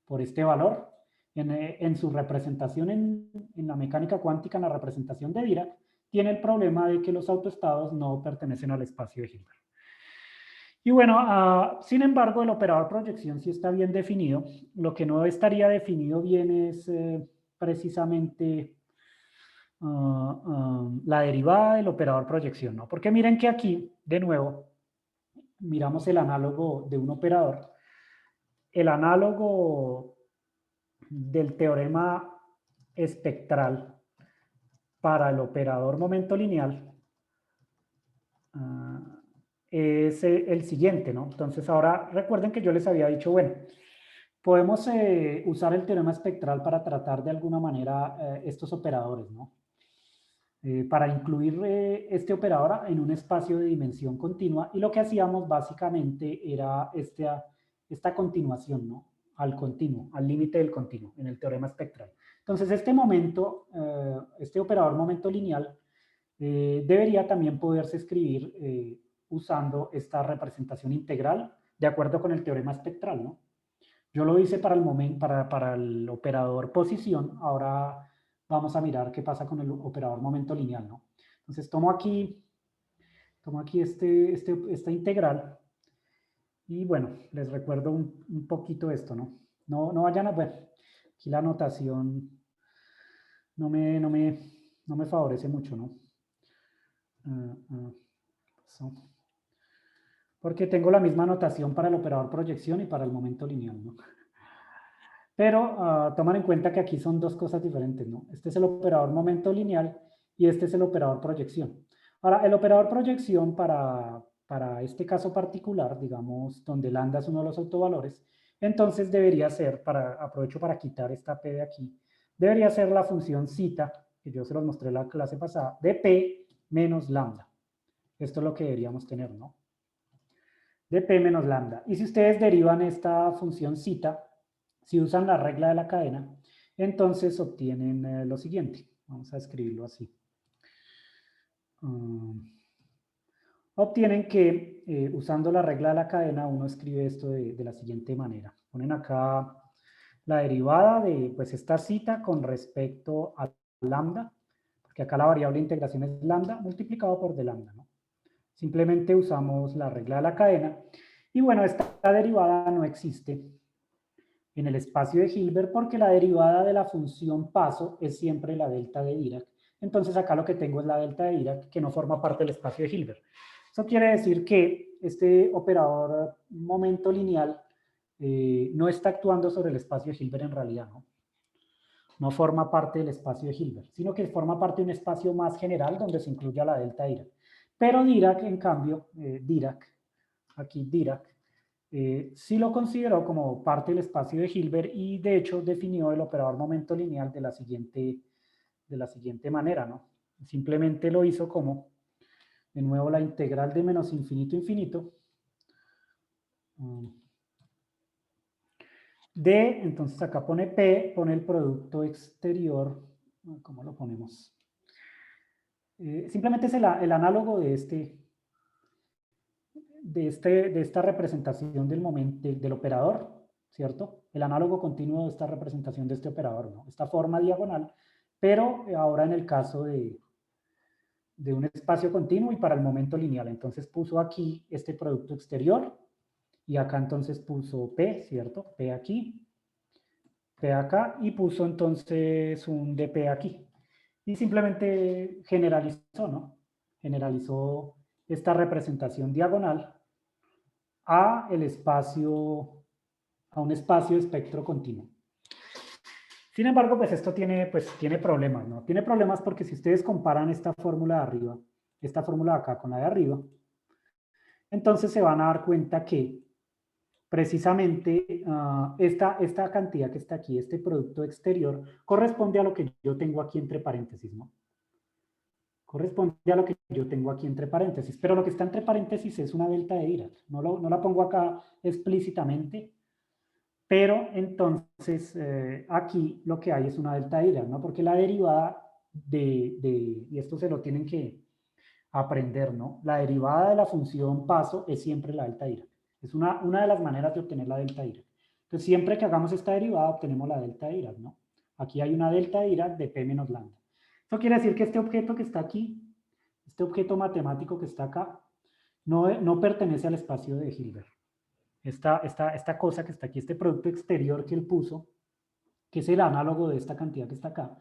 por este valor. En su representación en la mecánica cuántica, en la representación de Dirac, tiene el problema de que los autoestados no pertenecen al espacio de Hilbert. Y bueno, sin embargo, el operador proyección sí está bien definido. Lo que no estaría definido bien es precisamente la derivada del operador proyección, ¿no? Porque miren que aquí, de nuevo, miramos el análogo de un operador. El análogo del teorema espectral para el operador momento lineal es el siguiente, ¿no? Entonces ahora recuerden que yo les había dicho, bueno, podemos usar el teorema espectral para tratar de alguna manera estos operadores, ¿no? Para incluir este operador en un espacio de dimensión continua, y lo que hacíamos básicamente era esta continuación, ¿no? Al continuo, al límite del continuo, en el teorema espectral. Entonces este operador momento lineal debería también poderse escribir usando esta representación integral de acuerdo con el teorema espectral, ¿no? Yo lo hice para el momento, para el operador posición. Ahora vamos a mirar qué pasa con el operador momento lineal, ¿no? Entonces tomo aquí esta integral y bueno, les recuerdo un poquito esto, ¿no? No vayan a ver, aquí la notación no me favorece mucho, ¿no? So, porque tengo la misma notación para el operador proyección y para el momento lineal, ¿no? Pero toman en cuenta que aquí son dos cosas diferentes, ¿no? Este es el operador momento lineal y este es el operador proyección. Ahora, el operador proyección para este caso particular, digamos, donde lambda es uno de los autovalores, entonces debería ser, aprovecho para quitar esta p de aquí, debería ser la función zeta, que yo se los mostré en la clase pasada, de p menos lambda. Esto es lo que deberíamos tener, ¿no? De p menos lambda. Y si ustedes derivan esta función zeta, si usan la regla de la cadena, entonces obtienen lo siguiente. Vamos a escribirlo así. Obtienen que usando la regla de la cadena uno escribe esto de la siguiente manera. Ponen acá la derivada de pues esta zeta con respecto a lambda, porque acá la variable de integración es lambda multiplicado por d lambda, ¿no? Simplemente usamos la regla de la cadena. Y bueno, esta derivada no existe en el espacio de Hilbert porque la derivada de la función paso es siempre la delta de Dirac. Entonces acá lo que tengo es la delta de Dirac que no forma parte del espacio de Hilbert. Eso quiere decir que este operador momento lineal no está actuando sobre el espacio de Hilbert en realidad, ¿no? No forma parte del espacio de Hilbert, sino que forma parte de un espacio más general donde se incluye la delta Dirac. Pero Dirac, en cambio, Dirac, sí lo consideró como parte del espacio de Hilbert y de hecho definió el operador momento lineal de la siguiente manera, ¿no? Simplemente lo hizo como, de nuevo, la integral de menos infinito a infinito de, entonces acá pone P, pone el producto exterior, ¿cómo lo ponemos? Simplemente es el análogo de esta representación del momento del operador, ¿cierto? El análogo continuo de esta representación de este operador, ¿no? Esta forma diagonal, pero ahora en el caso de un espacio continuo y para el momento lineal. Entonces puso aquí este producto exterior y acá entonces puso P, ¿cierto? P aquí, P acá y puso entonces un dp aquí. Y simplemente generalizó, ¿no? Generalizó esta representación diagonal a un espacio de espectro continuo. Sin embargo, pues esto tiene problemas, ¿no? Tiene problemas porque si ustedes comparan esta fórmula de arriba, esta fórmula de acá con la de arriba, entonces se van a dar cuenta que precisamente esta cantidad que está aquí, este producto exterior, corresponde a lo que yo tengo aquí entre paréntesis, ¿no? Corresponde a lo que yo tengo aquí entre paréntesis, pero lo que está entre paréntesis es una delta de Dirac. No la pongo acá explícitamente, pero entonces aquí lo que hay es una delta de Dirac, ¿no? Porque la derivada y esto se lo tienen que aprender, ¿no? La derivada de la función paso es siempre la delta Dirac. Es una de las maneras de obtener la delta Dirac. Entonces, siempre que hagamos esta derivada, obtenemos la delta Dirac, ¿no? Aquí hay una delta Dirac de P menos lambda. Esto quiere decir que este objeto que está aquí, este objeto matemático que está acá, no pertenece al espacio de Hilbert. Esta cosa que está aquí, este producto exterior que él puso, que es el análogo de esta cantidad que está acá,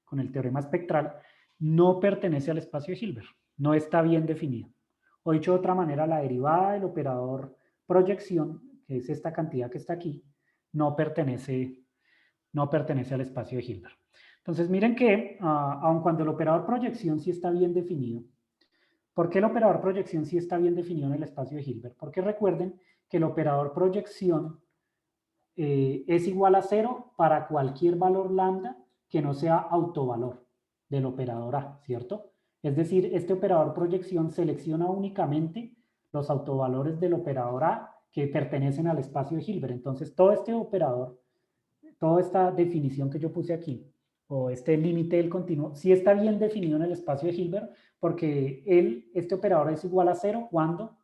con el teorema espectral, no pertenece al espacio de Hilbert, no está bien definido. O dicho de otra manera, la derivada del operador proyección, que es esta cantidad que está aquí, no pertenece al espacio de Hilbert. Entonces miren que, aun cuando el operador proyección sí está bien definido, ¿por qué el operador proyección sí está bien definido en el espacio de Hilbert? Porque recuerden que el operador proyección es igual a 0 para cualquier valor lambda que no sea autovalor del operador A, ¿cierto? Es decir, este operador proyección selecciona únicamente los autovalores del operador A que pertenecen al espacio de Hilbert. Entonces, todo este operador, toda esta definición que yo puse aquí, o este límite del continuo, sí está bien definido en el espacio de Hilbert, porque este operador es igual a 0 cuando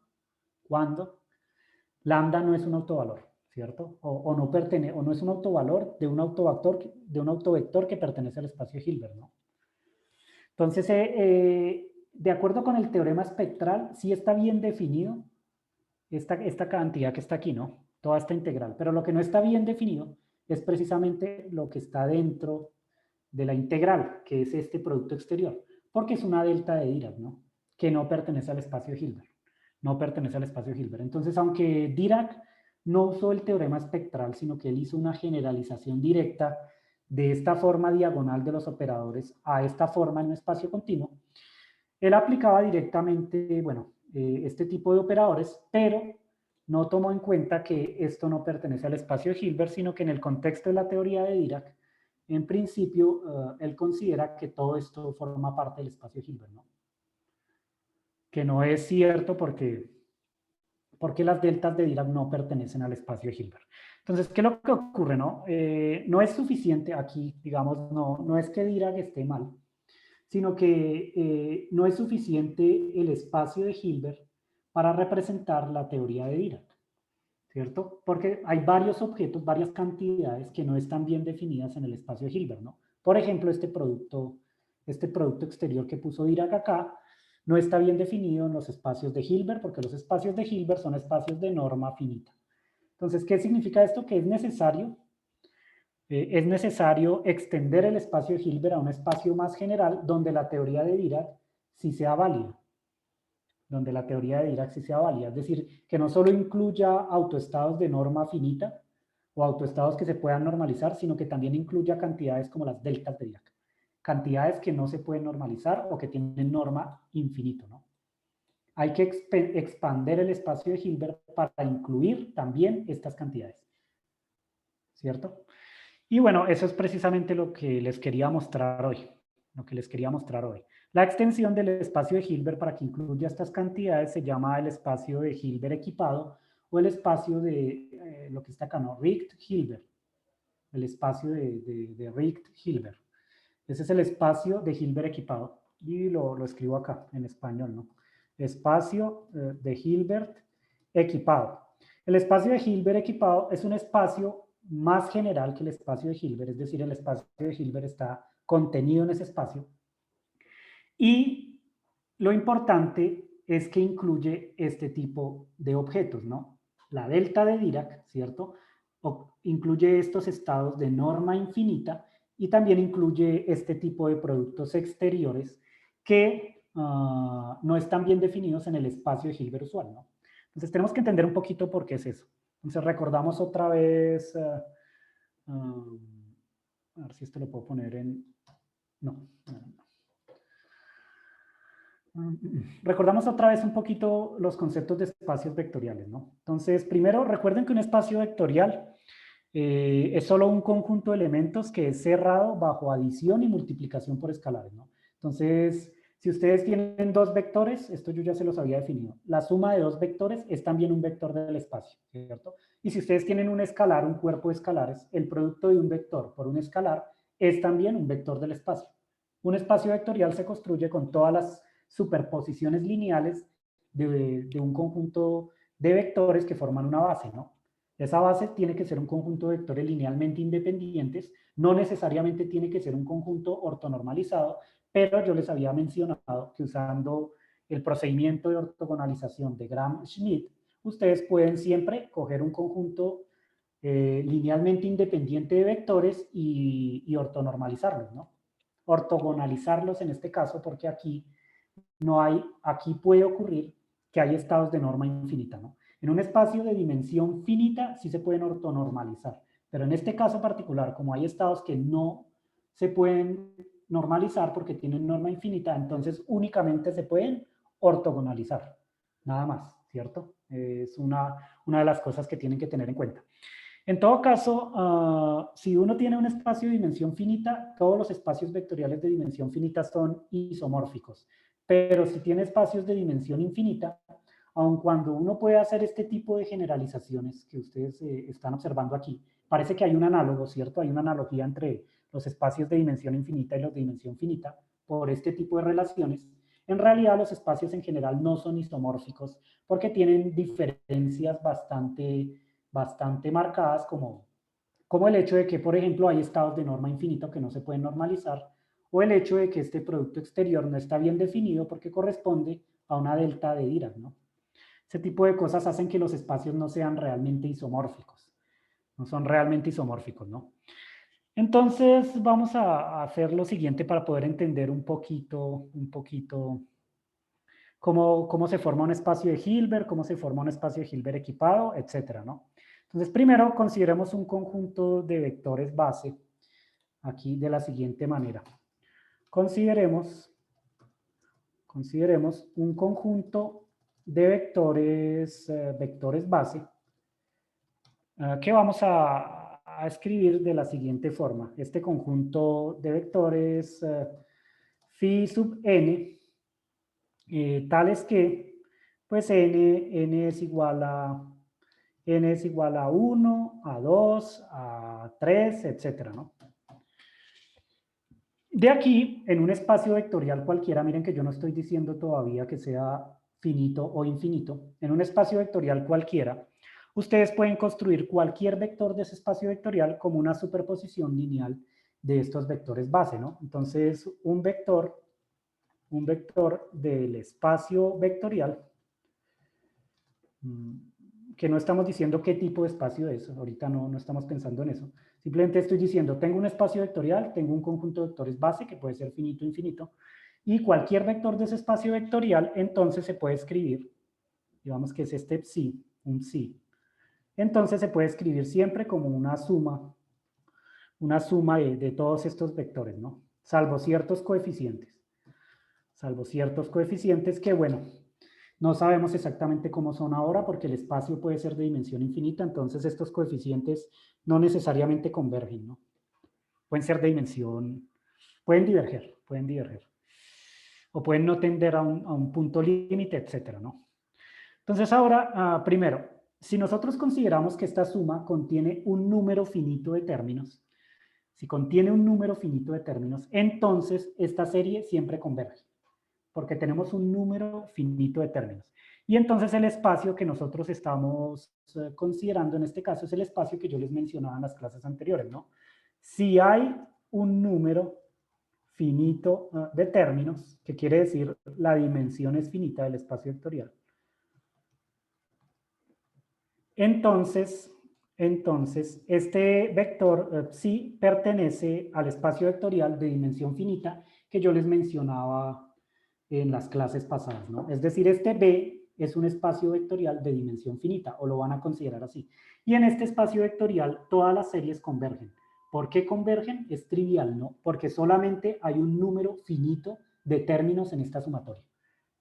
lambda no es un autovalor. ¿cierto? O no es un autovalor de un autovector que pertenece al espacio de Hilbert, ¿no? Entonces, de acuerdo con el teorema espectral, sí está bien definido esta cantidad que está aquí, ¿no? Toda esta integral. Pero lo que no está bien definido es precisamente lo que está dentro de la integral, que es este producto exterior, porque es una delta de Dirac, ¿no? Que no pertenece al espacio de Hilbert. No pertenece al espacio de Hilbert. Entonces, aunque Dirac no usó el teorema espectral, sino que él hizo una generalización directa de esta forma diagonal de los operadores a esta forma en un espacio continuo, él aplicaba directamente, bueno, este tipo de operadores, pero no tomó en cuenta que esto no pertenece al espacio de Hilbert, sino que en el contexto de la teoría de Dirac, en principio, él considera que todo esto forma parte del espacio de Hilbert, ¿no? Que no es cierto porque las deltas de Dirac no pertenecen al espacio de Hilbert. Entonces, ¿qué es lo que ocurre, no? No es suficiente aquí, digamos, no es que Dirac esté mal, sino que no es suficiente el espacio de Hilbert para representar la teoría de Dirac, ¿cierto? Porque hay varios objetos, varias cantidades que no están bien definidas en el espacio de Hilbert, ¿no? Por ejemplo, este producto exterior que puso Dirac acá, no está bien definido en los espacios de Hilbert, porque los espacios de Hilbert son espacios de norma finita. Entonces, ¿qué significa esto? Que es necesario extender el espacio de Hilbert a un espacio más general donde la teoría de Dirac sí sea válida. Donde la teoría de Dirac sí sea válida. Es decir, que no solo incluya autoestados de norma finita o autoestados que se puedan normalizar, sino que también incluya cantidades como las deltas de Dirac. Cantidades que no se pueden normalizar o que tienen norma infinito, ¿no? Hay que expander el espacio de Hilbert para incluir también estas cantidades. ¿Cierto? Y bueno, eso es precisamente lo que les quería mostrar hoy. La extensión del espacio de Hilbert para que incluya estas cantidades se llama el espacio de Hilbert equipado o el espacio de lo que está acá, ¿no? Richt-Hilbert. El espacio de Richt-Hilbert. Ese es el espacio de Hilbert equipado. Y lo escribo acá en español, ¿no? Espacio de Hilbert equipado. El espacio de Hilbert equipado es un espacio más general que el espacio de Hilbert, es decir, el espacio de Hilbert está contenido en ese espacio. Y lo importante es que incluye este tipo de objetos, ¿no? La delta de Dirac, ¿cierto? Incluye estos estados de norma infinita y también incluye este tipo de productos exteriores que no están bien definidos en el espacio de Hilbert usual, ¿no? Entonces tenemos que entender un poquito por qué es eso. Entonces recordamos otra vez, a ver si esto lo puedo poner en... No. Recordamos otra vez un poquito los conceptos de espacios vectoriales, ¿no? Entonces, primero, recuerden que un espacio vectorial es solo un conjunto de elementos que es cerrado bajo adición y multiplicación por escalares, ¿no? Entonces, si ustedes tienen dos vectores, esto yo ya se los había definido, la suma de dos vectores es también un vector del espacio, ¿cierto? Y si ustedes tienen un escalar, un cuerpo de escalares, el producto de un vector por un escalar es también un vector del espacio. Un espacio vectorial se construye con todas las superposiciones lineales de un conjunto de vectores que forman una base, ¿no? Esa base tiene que ser un conjunto de vectores linealmente independientes, no necesariamente tiene que ser un conjunto ortonormalizado, pero yo les había mencionado que usando el procedimiento de ortogonalización de Gram-Schmidt, ustedes pueden siempre coger un conjunto linealmente independiente de vectores y ortonormalizarlos, ¿no? Ortogonalizarlos en este caso, porque aquí puede ocurrir que hay estados de norma infinita, ¿no? En un espacio de dimensión finita sí se pueden ortonormalizar, pero en este caso particular, como hay estados que no se pueden normalizar porque tienen norma infinita, entonces únicamente se pueden ortogonalizar, nada más, ¿cierto? Es una de las cosas que tienen que tener en cuenta. En todo caso, si uno tiene un espacio de dimensión finita, todos los espacios vectoriales de dimensión finita son isomórficos. Pero si tiene espacios de dimensión infinita, aun cuando uno puede hacer este tipo de generalizaciones que ustedes están observando aquí, parece que hay un análogo, ¿cierto? Hay una analogía entre los espacios de dimensión infinita y los de dimensión finita por este tipo de relaciones. En realidad, los espacios en general no son isomórficos porque tienen diferencias bastante bastante marcadas como el hecho de que, por ejemplo, hay estados de norma infinito que no se pueden normalizar, o el hecho de que este producto exterior no está bien definido porque corresponde a una delta de Dirac, ¿no? Ese tipo de cosas hacen que los espacios no sean realmente isomórficos. No son realmente isomórficos, ¿no? Entonces vamos a hacer lo siguiente para poder entender un poquito cómo se forma un espacio de Hilbert, cómo se forma un espacio de Hilbert equipado, etcétera, ¿no? Entonces, primero consideremos un conjunto de vectores base aquí de la siguiente manera. Consideremos un conjunto de vectores base que vamos a escribir de la siguiente forma. Este conjunto de vectores phi sub n, tales que, pues n es igual a 1, a 2, a 3, etcétera, ¿no? De aquí, en un espacio vectorial cualquiera, miren que yo no estoy diciendo todavía que sea finito o infinito, en un espacio vectorial cualquiera, ustedes pueden construir cualquier vector de ese espacio vectorial como una superposición lineal de estos vectores base, ¿no? Entonces, un vector del espacio vectorial, que no estamos diciendo qué tipo de espacio es, ahorita no estamos pensando en eso. Simplemente estoy diciendo, tengo un espacio vectorial, tengo un conjunto de vectores base que puede ser finito o infinito, y cualquier vector de ese espacio vectorial, entonces se puede escribir, digamos que es este psi, un psi. Entonces se puede escribir siempre como una suma de todos estos vectores, ¿no? Salvo ciertos coeficientes que, bueno, no sabemos exactamente cómo son ahora porque el espacio puede ser de dimensión infinita, entonces estos coeficientes no necesariamente convergen, ¿no? Pueden ser de dimensión, pueden diverger. O pueden no tender a un punto límite, etcétera, ¿no? Entonces ahora, primero, si nosotros consideramos que esta suma contiene un número finito de términos, entonces esta serie siempre converge, porque tenemos un número finito de términos. Y entonces el espacio que nosotros estamos considerando en este caso es el espacio que yo les mencionaba en las clases anteriores, ¿no? Si hay un número finito de términos, que quiere decir la dimensión es finita del espacio vectorial, entonces este vector psi pertenece al espacio vectorial de dimensión finita que yo les mencionaba en las clases pasadas, ¿no? Es decir, este B es un espacio vectorial de dimensión finita, o lo van a considerar así. Y en este espacio vectorial todas las series convergen. ¿Por qué convergen? Es trivial, ¿no? Porque solamente hay un número finito de términos en esta sumatoria.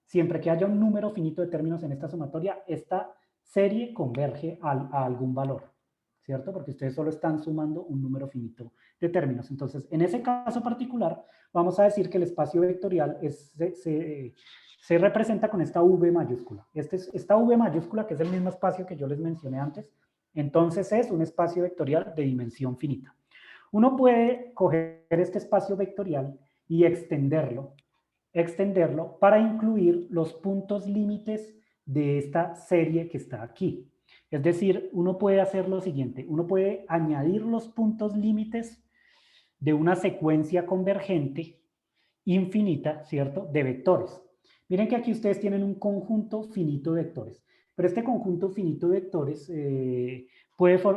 Siempre que haya un número finito de términos en esta sumatoria, esta serie converge a algún valor, ¿cierto? Porque ustedes solo están sumando un número finito de términos. Entonces, en ese caso particular, vamos a decir que el espacio vectorial se representa con esta V mayúscula. Esta V mayúscula, que es el mismo espacio que yo les mencioné antes, entonces es un espacio vectorial de dimensión finita. Uno puede coger este espacio vectorial y extenderlo para incluir los puntos límites de esta serie que está aquí. Es decir, uno puede hacer lo siguiente, uno puede añadir los puntos límites de una secuencia convergente infinita, ¿cierto?, de vectores. Miren que aquí ustedes tienen un conjunto finito de vectores, pero este conjunto finito de vectores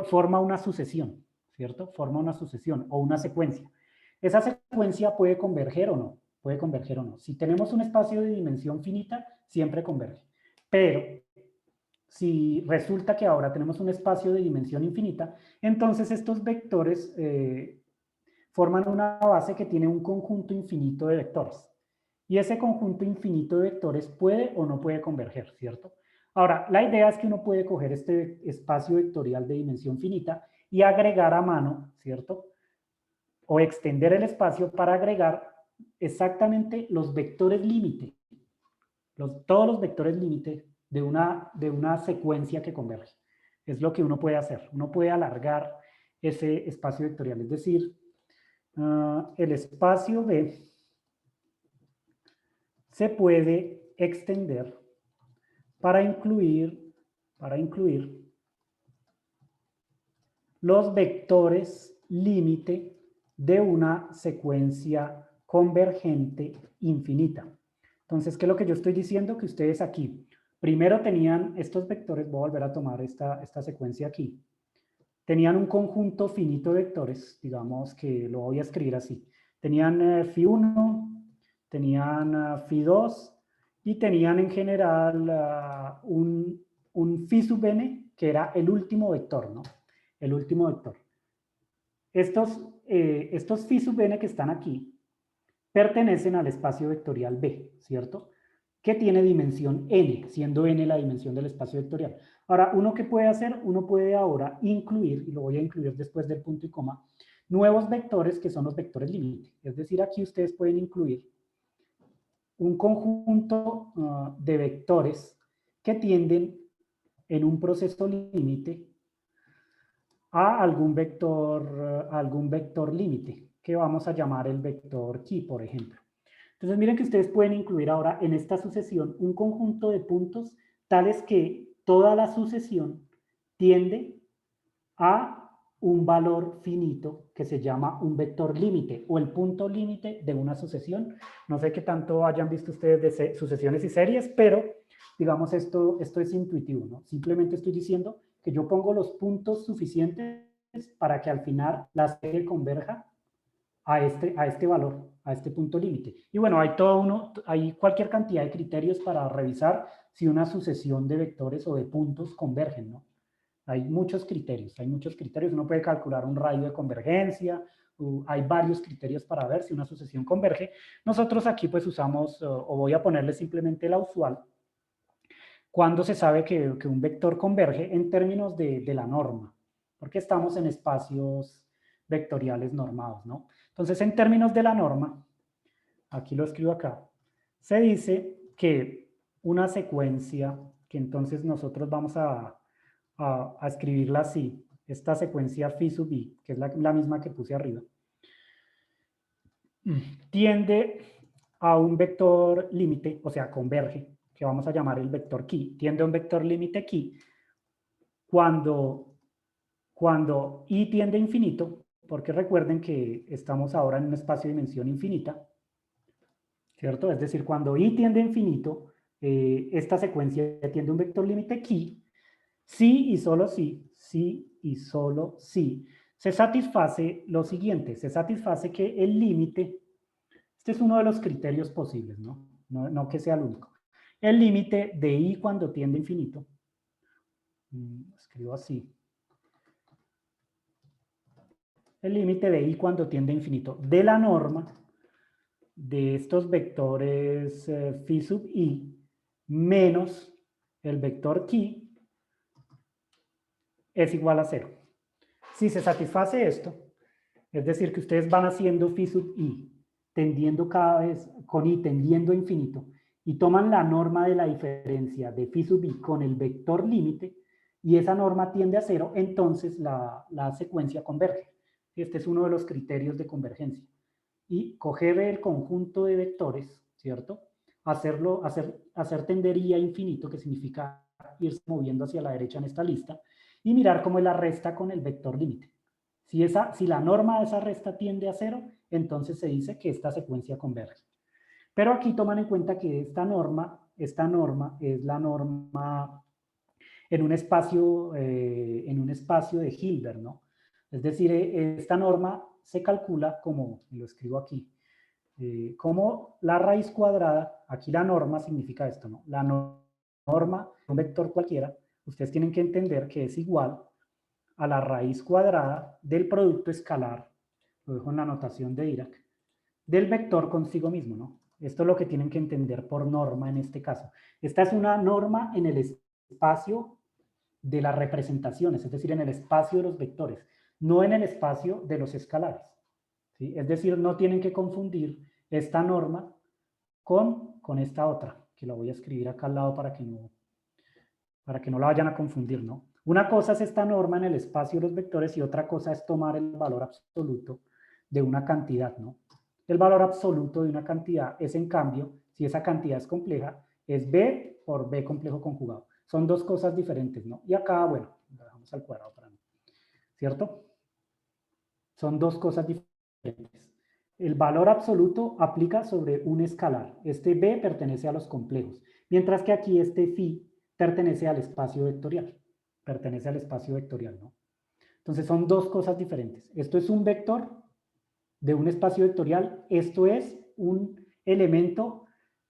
forma una sucesión, ¿cierto? Forma una sucesión o una secuencia. Esa secuencia puede converger o no. Si tenemos un espacio de dimensión finita, siempre converge. Pero si resulta que ahora tenemos un espacio de dimensión infinita, entonces estos vectores forman una base que tiene un conjunto infinito de vectores. Y ese conjunto infinito de vectores puede o no puede converger, ¿cierto? Ahora, la idea es que uno puede coger este espacio vectorial de dimensión finita y agregar a mano, ¿cierto? O extender el espacio para agregar exactamente los vectores límite, todos los vectores límite de una secuencia que converge. Es lo que uno puede hacer. Uno puede alargar ese espacio vectorial, es decir, el espacio B se puede extender para incluir los vectores límite de una secuencia convergente infinita. Entonces, ¿qué es lo que yo estoy diciendo? Que ustedes aquí, primero tenían estos vectores, voy a volver a tomar esta secuencia aquí, tenían un conjunto finito de vectores, digamos que lo voy a escribir así. Tenían phi1, tenían phi2 y tenían en general un phi sub n, que era el último vector, ¿no? El último vector. Estos phi sub n que están aquí pertenecen al espacio vectorial B, ¿cierto? Que tiene dimensión n, siendo n la dimensión del espacio vectorial. Ahora, ¿uno qué puede hacer? Uno puede ahora incluir, y lo voy a incluir después del punto y coma, nuevos vectores que son los vectores límite. Es decir, aquí ustedes pueden incluir un conjunto de vectores que tienden en un proceso límite a algún vector límite, que vamos a llamar el vector chi, por ejemplo. Entonces miren que ustedes pueden incluir ahora en esta sucesión un conjunto de puntos tales que toda la sucesión tiende a un valor finito que se llama un vector límite o el punto límite de una sucesión. No sé qué tanto hayan visto ustedes de sucesiones y series, pero digamos esto es intuitivo, ¿no? Simplemente estoy diciendo que yo pongo los puntos suficientes para que al final la serie converja a este valor, a este punto límite. Y bueno, hay cualquier cantidad de criterios para revisar si una sucesión de vectores o de puntos convergen, ¿no? Hay muchos criterios, uno puede calcular un radio de convergencia, hay varios criterios para ver si una sucesión converge. Nosotros aquí pues usamos, o voy a ponerle simplemente la usual, cuando se sabe que un vector converge en términos de la norma, porque estamos en espacios vectoriales normados, ¿no? Entonces, en términos de la norma, aquí lo escribo acá, se dice que una secuencia, que entonces nosotros vamos a escribirla así, esta secuencia phi sub i, que es la misma que puse arriba, tiende a un vector límite, o sea, converge, que vamos a llamar el vector chi, tiende a un vector límite chi cuando i tiende a infinito, porque recuerden que estamos ahora en un espacio de dimensión infinita, ¿cierto? Es decir, cuando i tiende a infinito, esta secuencia tiende a un vector límite chi, sí y solo sí, se satisface lo siguiente, se satisface que el límite, este es uno de los criterios posibles, ¿no? No que sea el único. El límite de i cuando tiende a infinito, escribo así, el límite de i cuando tiende a infinito de la norma de estos vectores phi sub i menos el vector chi es igual a 0. Si se satisface esto, es decir, que ustedes van haciendo phi sub i, tendiendo cada vez, con i tendiendo a infinito, y toman la norma de la diferencia de phi sub i con el vector límite, y esa norma tiende a 0, entonces la secuencia converge. Este es uno de los criterios de convergencia. Y coger el conjunto de vectores, ¿cierto? Hacer tender i a infinito, que significa irse moviendo hacia la derecha en esta lista, y mirar cómo la resta con el vector límite. Si la norma de esa resta tiende a 0, entonces se dice que esta secuencia converge. Pero aquí toman en cuenta que esta norma es la norma en un espacio de Hilbert, ¿no? Es decir, esta norma se calcula como, lo escribo aquí, como la raíz cuadrada, aquí la norma significa esto, ¿no? La norma de un vector cualquiera, ustedes tienen que entender que es igual a la raíz cuadrada del producto escalar, lo dejo en la notación de Dirac, del vector consigo mismo, ¿no? Esto es lo que tienen que entender por norma en este caso. Esta es una norma en el espacio de las representaciones, es decir, en el espacio de los vectores, no en el espacio de los escalares, ¿sí? Es decir, no tienen que confundir esta norma con esta otra, que la voy a escribir acá al lado para que no la vayan a confundir, ¿no? Una cosa es esta norma en el espacio de los vectores y otra cosa es tomar el valor absoluto de una cantidad, ¿no? El valor absoluto de una cantidad es, en cambio, si esa cantidad es compleja, es b por b complejo conjugado. Son dos cosas diferentes, ¿no? Y acá, bueno, lo dejamos al cuadrado para no ¿cierto? Son dos cosas diferentes. El valor absoluto aplica sobre un escalar. Este B pertenece a los complejos, mientras que aquí este phi pertenece al espacio vectorial. Pertenece al espacio vectorial, ¿no? Entonces son dos cosas diferentes. Esto es un vector de un espacio vectorial. Esto es un elemento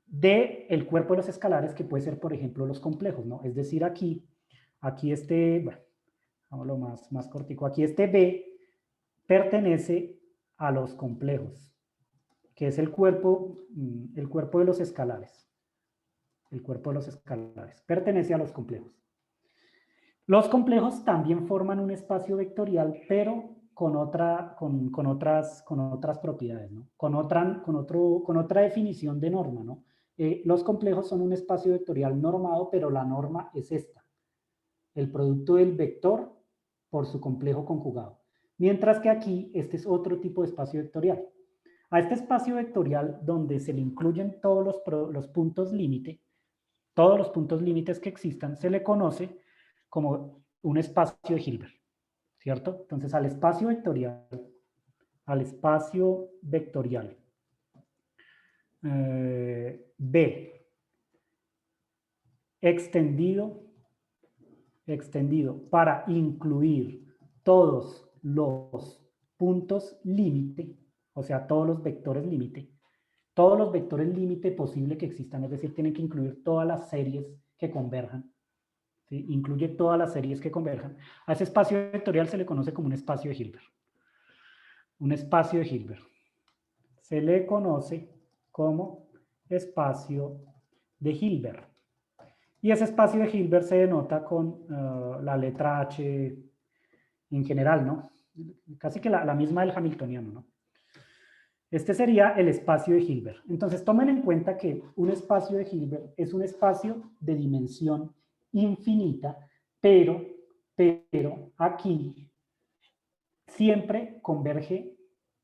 del cuerpo de los escalares que puede ser, por ejemplo, los complejos, ¿no? Es decir, aquí este, bueno, hagámoslo más cortico. Aquí este B pertenece a los complejos, que es el cuerpo de los escalares. El cuerpo de los escalares pertenece a los complejos. Los complejos también forman un espacio vectorial, pero con otras propiedades, ¿no? Con otra definición de norma, ¿no? Los complejos son un espacio vectorial normado, pero la norma es esta: el producto del vector por su complejo conjugado. Mientras que aquí, este es otro tipo de espacio vectorial. A este espacio vectorial, donde se le incluyen todos los puntos límite, todos los puntos límites que existan, se le conoce como un espacio de Hilbert, ¿cierto? Entonces, al espacio vectorial B extendido para incluir todos los puntos límite, o sea, todos los vectores límite posible que existan, es decir, tienen que incluir todas las series que converjan, ¿sí? Incluye todas las series que converjan. A ese espacio vectorial se le conoce como un espacio de Hilbert. Un espacio de Hilbert. Se le conoce como espacio de Hilbert. Y ese espacio de Hilbert se denota con la letra H en general, ¿no? Casi que la misma del hamiltoniano, ¿no? Este sería el espacio de Hilbert. Entonces, tomen en cuenta que un espacio de Hilbert es un espacio de dimensión infinita, pero aquí siempre converge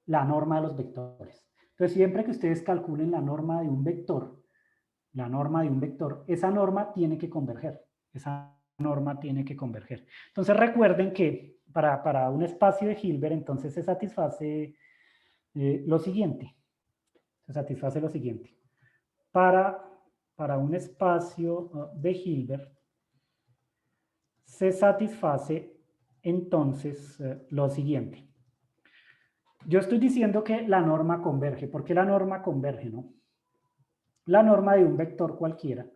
la norma de los vectores. Entonces, siempre que ustedes calculen la norma de un vector, esa norma tiene que converger. Entonces, recuerden que para un espacio de Hilbert, entonces se satisface lo siguiente. Para un espacio de Hilbert, se satisface entonces lo siguiente. Yo estoy diciendo que la norma converge. ¿Por qué la norma converge, no? La norma de un vector cualquiera,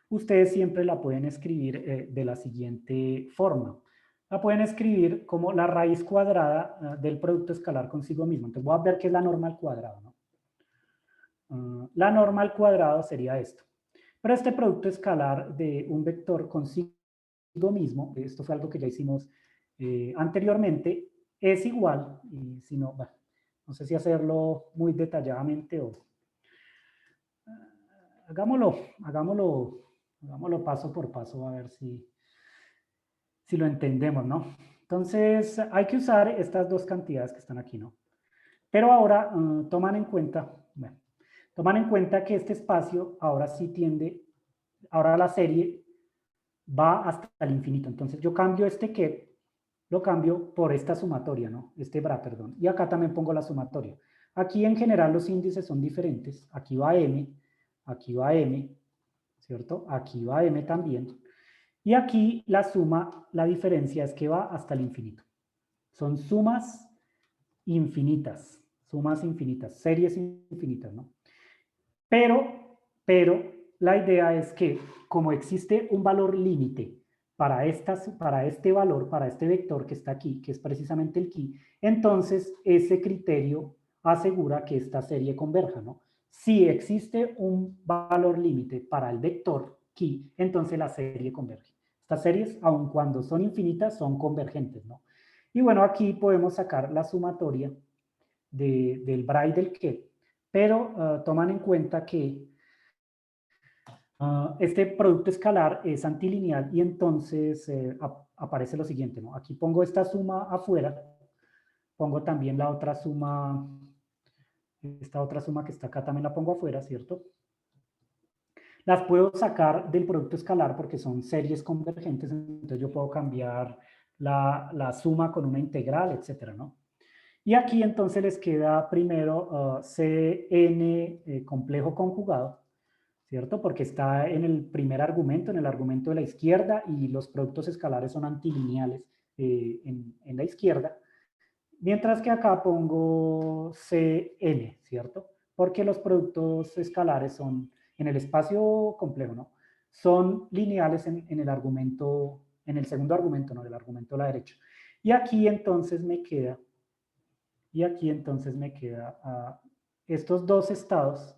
ustedes siempre la pueden escribir de la siguiente forma. La pueden escribir como la raíz cuadrada del producto escalar consigo mismo. Entonces voy a ver qué es la norma al cuadrado, ¿no? La norma al cuadrado sería esto. Pero este producto escalar de un vector consigo mismo, esto fue algo que ya hicimos anteriormente, es igual, y si no, bueno, no sé si hacerlo muy detalladamente o hagámoslo paso por paso a ver si lo entendemos, ¿no? Entonces hay que usar estas dos cantidades que están aquí, ¿no? Pero ahora toman en cuenta que este espacio ahora sí ahora la serie va hasta el infinito. Entonces yo cambio este que, lo cambio por esta sumatoria, ¿no? Este bra, perdón. Y acá también pongo la sumatoria. Aquí en general los índices son diferentes. Aquí va m, ¿cierto? Aquí va m también. Y aquí la suma, la diferencia es que va hasta el infinito. Son sumas infinitas, series infinitas, ¿no? Pero la idea es que como existe un valor límite para este valor, para este vector que está aquí, que es precisamente el chi, entonces ese criterio asegura que esta serie converja, ¿no? Si existe un valor límite para el vector chi, entonces la serie converge. Estas series, aun cuando son infinitas, son convergentes, ¿no? Y bueno, aquí podemos sacar la sumatoria del bra y del ke, pero toman en cuenta que este producto escalar es antilineal y entonces aparece lo siguiente, ¿no? Aquí pongo esta suma afuera, pongo también la otra suma, esta otra suma que está acá también la pongo afuera, ¿cierto? Las puedo sacar del producto escalar porque son series convergentes, entonces yo puedo cambiar la suma con una integral, etcétera, ¿no? Y aquí entonces les queda primero Cn complejo conjugado, ¿cierto? Porque está en el primer argumento, en el argumento de la izquierda, y los productos escalares son antilineales en la izquierda. Mientras que acá pongo Cn, ¿cierto? Porque los productos escalares son, en el espacio complejo, ¿no? Son lineales en el argumento, en el segundo argumento, ¿no? Del argumento a la derecha. Y aquí entonces me queda, estos dos estados,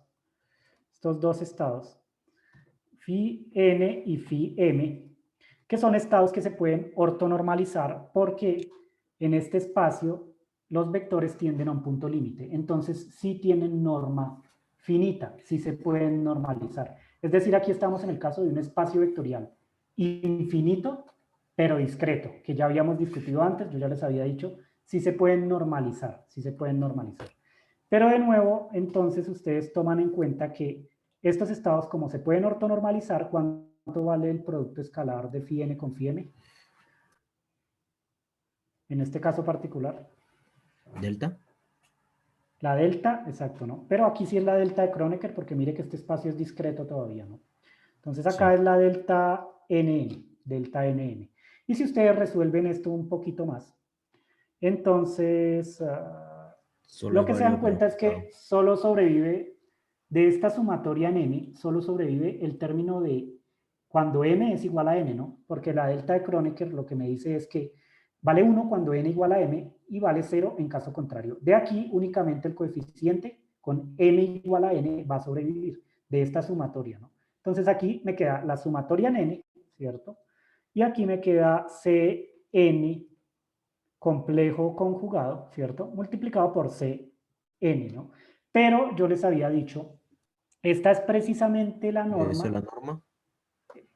phi n y phi m, que son estados que se pueden ortonormalizar porque en este espacio los vectores tienden a un punto límite. Entonces sí tienen norma finita, sí se pueden normalizar. Es decir, aquí estamos en el caso de un espacio vectorial infinito, pero discreto, que ya habíamos discutido antes, yo ya les había dicho, sí se pueden normalizar, sí se pueden normalizar. Pero de nuevo, entonces ustedes toman en cuenta que estos estados, como se pueden ortonormalizar, ¿cuánto vale el producto escalar de phi n con phi m? En este caso particular. ¿Delta? La delta, exacto, ¿no? Pero aquí sí es la delta de Kronecker, porque mire que este espacio es discreto todavía, ¿no? Entonces acá Sí. es la delta nn, delta nn. Y si ustedes resuelven esto un poquito más, entonces Solo lo es que se dan válido para un cuenta es estado. que solo sobrevive, de esta sumatoria en n, solo sobrevive el término de cuando m es igual a n, ¿no? Porque la delta de Kronecker lo que me dice es que vale 1 cuando n igual a m y vale 0 en caso contrario. De aquí únicamente el coeficiente con m igual a n va a sobrevivir de esta sumatoria, ¿no? Entonces aquí me queda la sumatoria en n, ¿cierto? Y aquí me queda Cn complejo conjugado, ¿cierto? Multiplicado por Cn, ¿no? Pero yo les había dicho, esta es precisamente la ¿Esa es norma, la norma?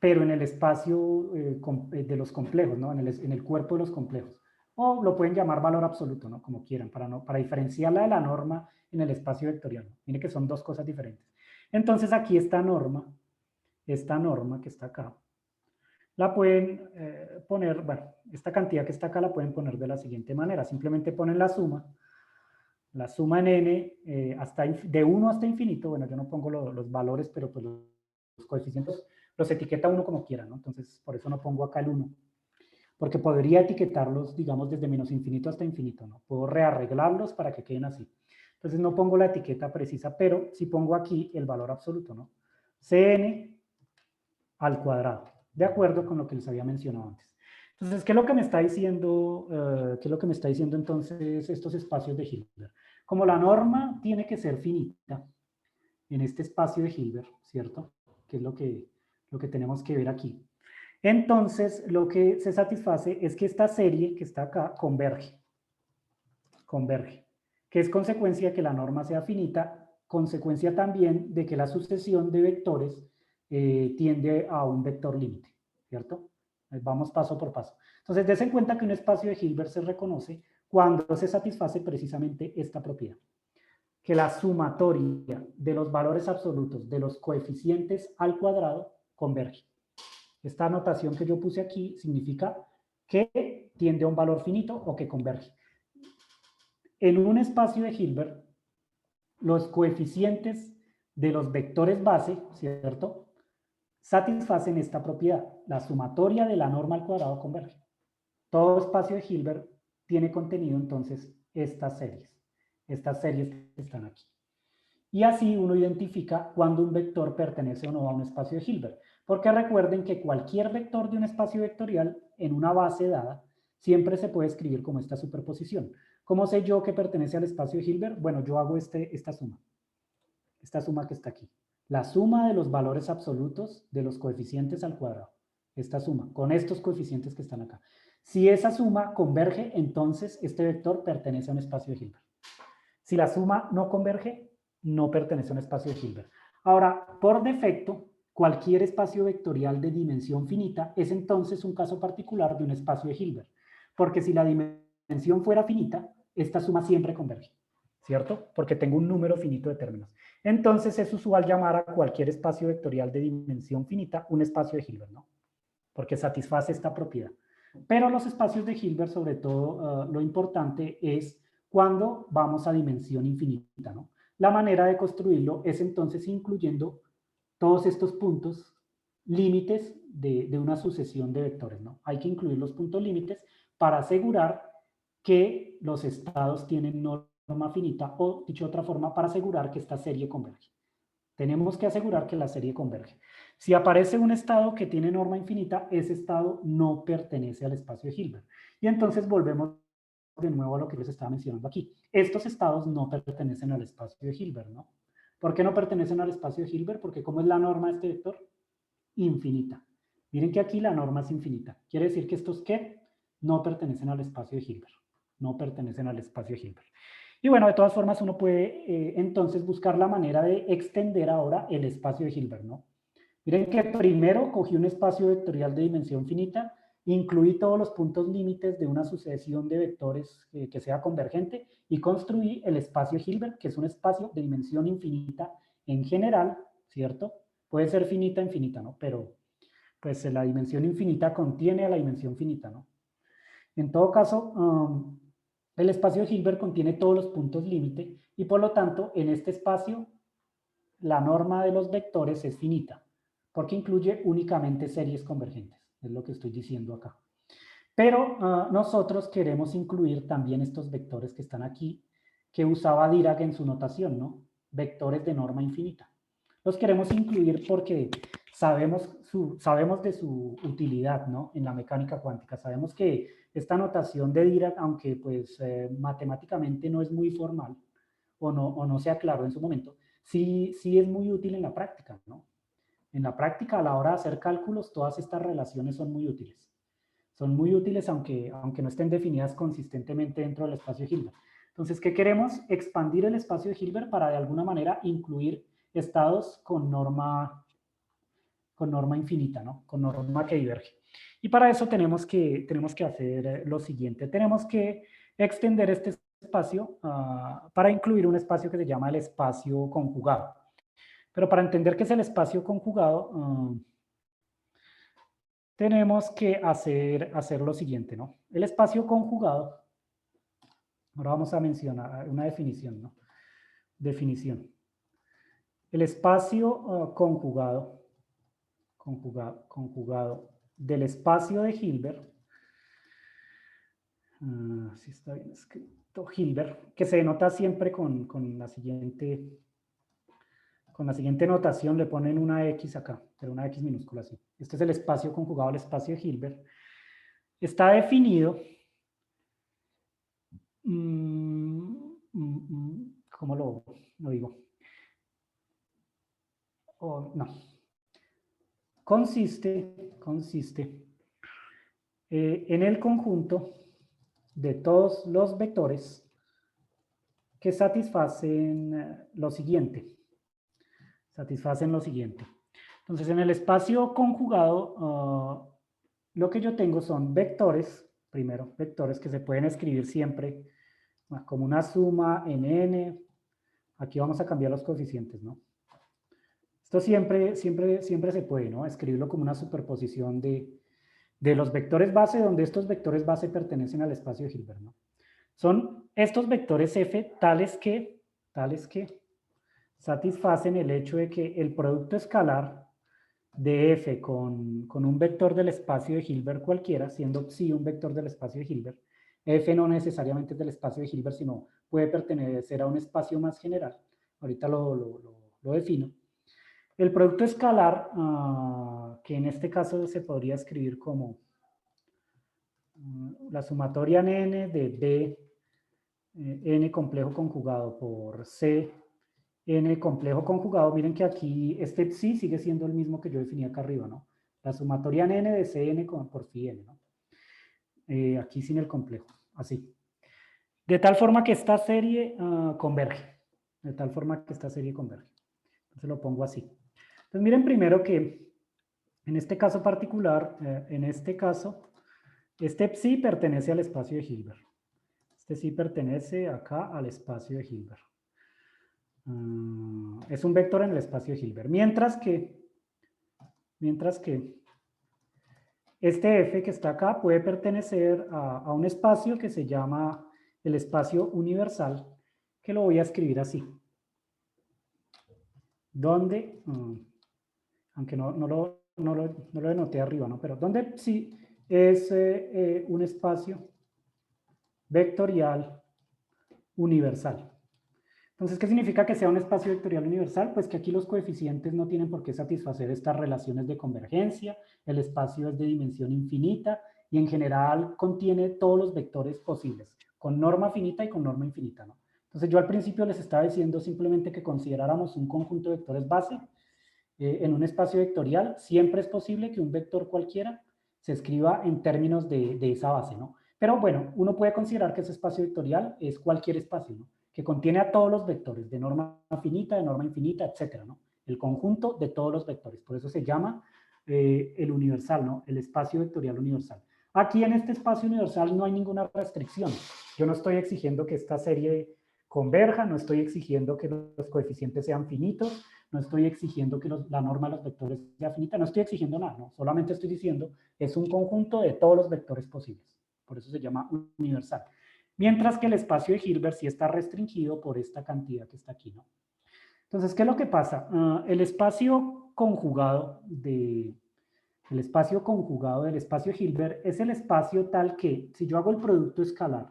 pero en el espacio de los complejos, ¿no? En el cuerpo de los complejos. O lo pueden llamar valor absoluto, ¿no? Como quieran, para diferenciarla de la norma en el espacio vectorial. Miren que son dos cosas diferentes. Entonces aquí esta norma que está acá, la pueden poner, bueno, esta cantidad que está acá la pueden poner de la siguiente manera. Simplemente ponen la suma en n de 1 hasta infinito. Bueno, yo no pongo los valores, pero pues los coeficientes los etiqueta uno como quiera, ¿no? Entonces, por eso no pongo acá el 1. Porque podría etiquetarlos, digamos, desde menos infinito hasta infinito, ¿no? Puedo rearreglarlos para que queden así. Entonces, no pongo la etiqueta precisa, pero sí pongo aquí el valor absoluto, ¿no? Cn al cuadrado, de acuerdo con lo que les había mencionado antes. Entonces, ¿qué es lo que me está diciendo, entonces estos espacios de Hilbert? Como la norma tiene que ser finita en este espacio de Hilbert, ¿cierto? Que es lo que tenemos que ver aquí. Entonces, lo que se satisface es que esta serie que está acá converge, que es consecuencia de que la norma sea finita, consecuencia también de que la sucesión de vectores tiende a un vector límite, ¿cierto? Vamos paso por paso. Entonces, des en cuenta que un espacio de Hilbert se reconoce cuando se satisface precisamente esta propiedad, que la sumatoria de los valores absolutos de los coeficientes al cuadrado converge. Esta anotación que yo puse aquí significa que tiende a un valor finito o que converge. En un espacio de Hilbert, los coeficientes de los vectores base, ¿cierto?, satisfacen esta propiedad. La sumatoria de la norma al cuadrado converge. Todo espacio de Hilbert tiene contenido entonces estas series que están aquí. Y así uno identifica cuando un vector pertenece o no a un espacio de Hilbert. Porque recuerden que cualquier vector de un espacio vectorial en una base dada siempre se puede escribir como esta superposición. ¿Cómo sé yo que pertenece al espacio de Hilbert? Bueno, yo hago esta suma que está aquí. La suma de los valores absolutos de los coeficientes al cuadrado. Esta suma, con estos coeficientes que están acá. Si esa suma converge, entonces este vector pertenece a un espacio de Hilbert. Si la suma no converge, no pertenece a un espacio de Hilbert. Ahora, por defecto, cualquier espacio vectorial de dimensión finita es entonces un caso particular de un espacio de Hilbert. Porque si la dimensión fuera finita, esta suma siempre converge, ¿cierto? Porque tengo un número finito de términos. Entonces es usual llamar a cualquier espacio vectorial de dimensión finita un espacio de Hilbert, ¿no? Porque satisface esta propiedad. Pero los espacios de Hilbert, sobre todo, lo importante es cuando vamos a dimensión infinita, ¿no? La manera de construirlo es entonces incluyendo todos estos puntos límites de una sucesión de vectores, ¿no? Hay que incluir los puntos límites para asegurar que los estados tienen norma finita, o dicho de otra forma, para asegurar que esta serie converge. Tenemos que asegurar que la serie converge. Si aparece un estado que tiene norma infinita, ese estado no pertenece al espacio de Hilbert. Y entonces volvemos de nuevo a lo que les estaba mencionando aquí. Estos estados no pertenecen al espacio de Hilbert, ¿no? ¿Por qué no pertenecen al espacio de Hilbert? Porque ¿cómo es la norma de este vector? Infinita. Miren que aquí la norma es infinita. Quiere decir que estos ¿qué? No pertenecen al espacio de Hilbert. No pertenecen al espacio de Hilbert. Y bueno, de todas formas uno puede entonces buscar la manera de extender ahora el espacio de Hilbert, ¿no? Miren que primero cogí un espacio vectorial de dimensión finita, incluí todos los puntos límites de una sucesión de vectores que sea convergente y construí el espacio Hilbert, que es un espacio de dimensión infinita en general, ¿cierto? Puede ser finita, infinita, ¿no? Pero pues la dimensión infinita contiene a la dimensión finita, ¿no? En todo caso, el espacio de Hilbert contiene todos los puntos límite y por lo tanto en este espacio la norma de los vectores es finita porque incluye únicamente series convergentes, es lo que estoy diciendo acá. Pero nosotros queremos incluir también estos vectores que están aquí, que usaba Dirac en su notación, ¿no? Vectores de norma infinita. Los queremos incluir porque sabemos de su utilidad, ¿no? En la mecánica cuántica. Sabemos que esta notación de Dirac, aunque pues matemáticamente no es muy formal o no se aclaró en su momento, sí es muy útil en la práctica, ¿no? En la práctica, a la hora de hacer cálculos, todas estas relaciones son muy útiles. Son muy útiles aunque no estén definidas consistentemente dentro del espacio de Hilbert. Entonces, ¿qué queremos? Expandir el espacio de Hilbert para de alguna manera incluir estados con norma infinita, ¿no? Con norma que diverge. Y para eso tenemos que hacer lo siguiente. Tenemos que extender este espacio para incluir un espacio que se llama el espacio conjugado. Pero para entender qué es el espacio conjugado, tenemos que hacer lo siguiente, ¿no? El espacio conjugado, ahora vamos a mencionar una definición, ¿no? Definición. El espacio conjugado del espacio de Hilbert, si está bien escrito, Hilbert, que se denota siempre con la siguiente notación, le ponen una X acá, pero una X minúscula así. Este es el espacio conjugado al espacio de Hilbert. Está definido, ¿cómo lo digo? No. Consiste en el conjunto de todos los vectores que satisfacen lo siguiente. Entonces, en el espacio conjugado, lo que yo tengo son vectores, primero, vectores que se pueden escribir siempre como una suma en n. Aquí vamos a cambiar los coeficientes, ¿no? Esto siempre se puede, ¿no? Escribirlo como una superposición de los vectores base, donde estos vectores base pertenecen al espacio de Hilbert, ¿no? Son estos vectores f tales que satisfacen el hecho de que el producto escalar de f con un vector del espacio de Hilbert cualquiera, siendo psi un vector del espacio de Hilbert, f no necesariamente es del espacio de Hilbert, sino puede pertenecer a un espacio más general. Ahorita lo defino. El producto escalar, que en este caso se podría escribir como la sumatoria en n de b n complejo conjugado por c n complejo conjugado. Miren que aquí este psi sigue siendo el mismo que yo definí acá arriba, ¿no? La sumatoria en n de cn por phi n, ¿no? Aquí sin el complejo, así. De tal forma que esta serie converge. Entonces lo pongo así. Entonces miren primero que en este caso particular, este psi pertenece al espacio de Hilbert. Este psi pertenece acá al espacio de Hilbert. Es un vector en el espacio de Hilbert. Mientras que este F que está acá puede pertenecer a un espacio que se llama el espacio universal, que lo voy a escribir así. Donde, aunque no lo denoté arriba, ¿no? Pero donde sí es un espacio vectorial universal. Entonces, ¿qué significa que sea un espacio vectorial universal? Pues que aquí los coeficientes no tienen por qué satisfacer estas relaciones de convergencia, el espacio es de dimensión infinita y en general contiene todos los vectores posibles, con norma finita y con norma infinita, ¿no? Entonces yo al principio les estaba diciendo simplemente que consideráramos un conjunto de vectores base en un espacio vectorial. Siempre es posible que un vector cualquiera se escriba en términos de esa base, ¿no? Pero bueno, uno puede considerar que ese espacio vectorial es cualquier espacio, ¿no? Que contiene a todos los vectores de norma finita, de norma infinita, etcétera, ¿no? El conjunto de todos los vectores. Por eso se llama el universal, ¿no? El espacio vectorial universal. Aquí en este espacio universal no hay ninguna restricción. Yo no estoy exigiendo que esta serie converja, no estoy exigiendo que los coeficientes sean finitos, no estoy exigiendo que la norma de los vectores sea finita, no estoy exigiendo nada, ¿no? Solamente estoy diciendo es un conjunto de todos los vectores posibles. Por eso se llama universal. Mientras que el espacio de Hilbert sí está restringido por esta cantidad que está aquí, ¿no? Entonces, ¿qué es lo que pasa? El espacio conjugado del espacio Hilbert es el espacio tal que, si yo hago el producto escalar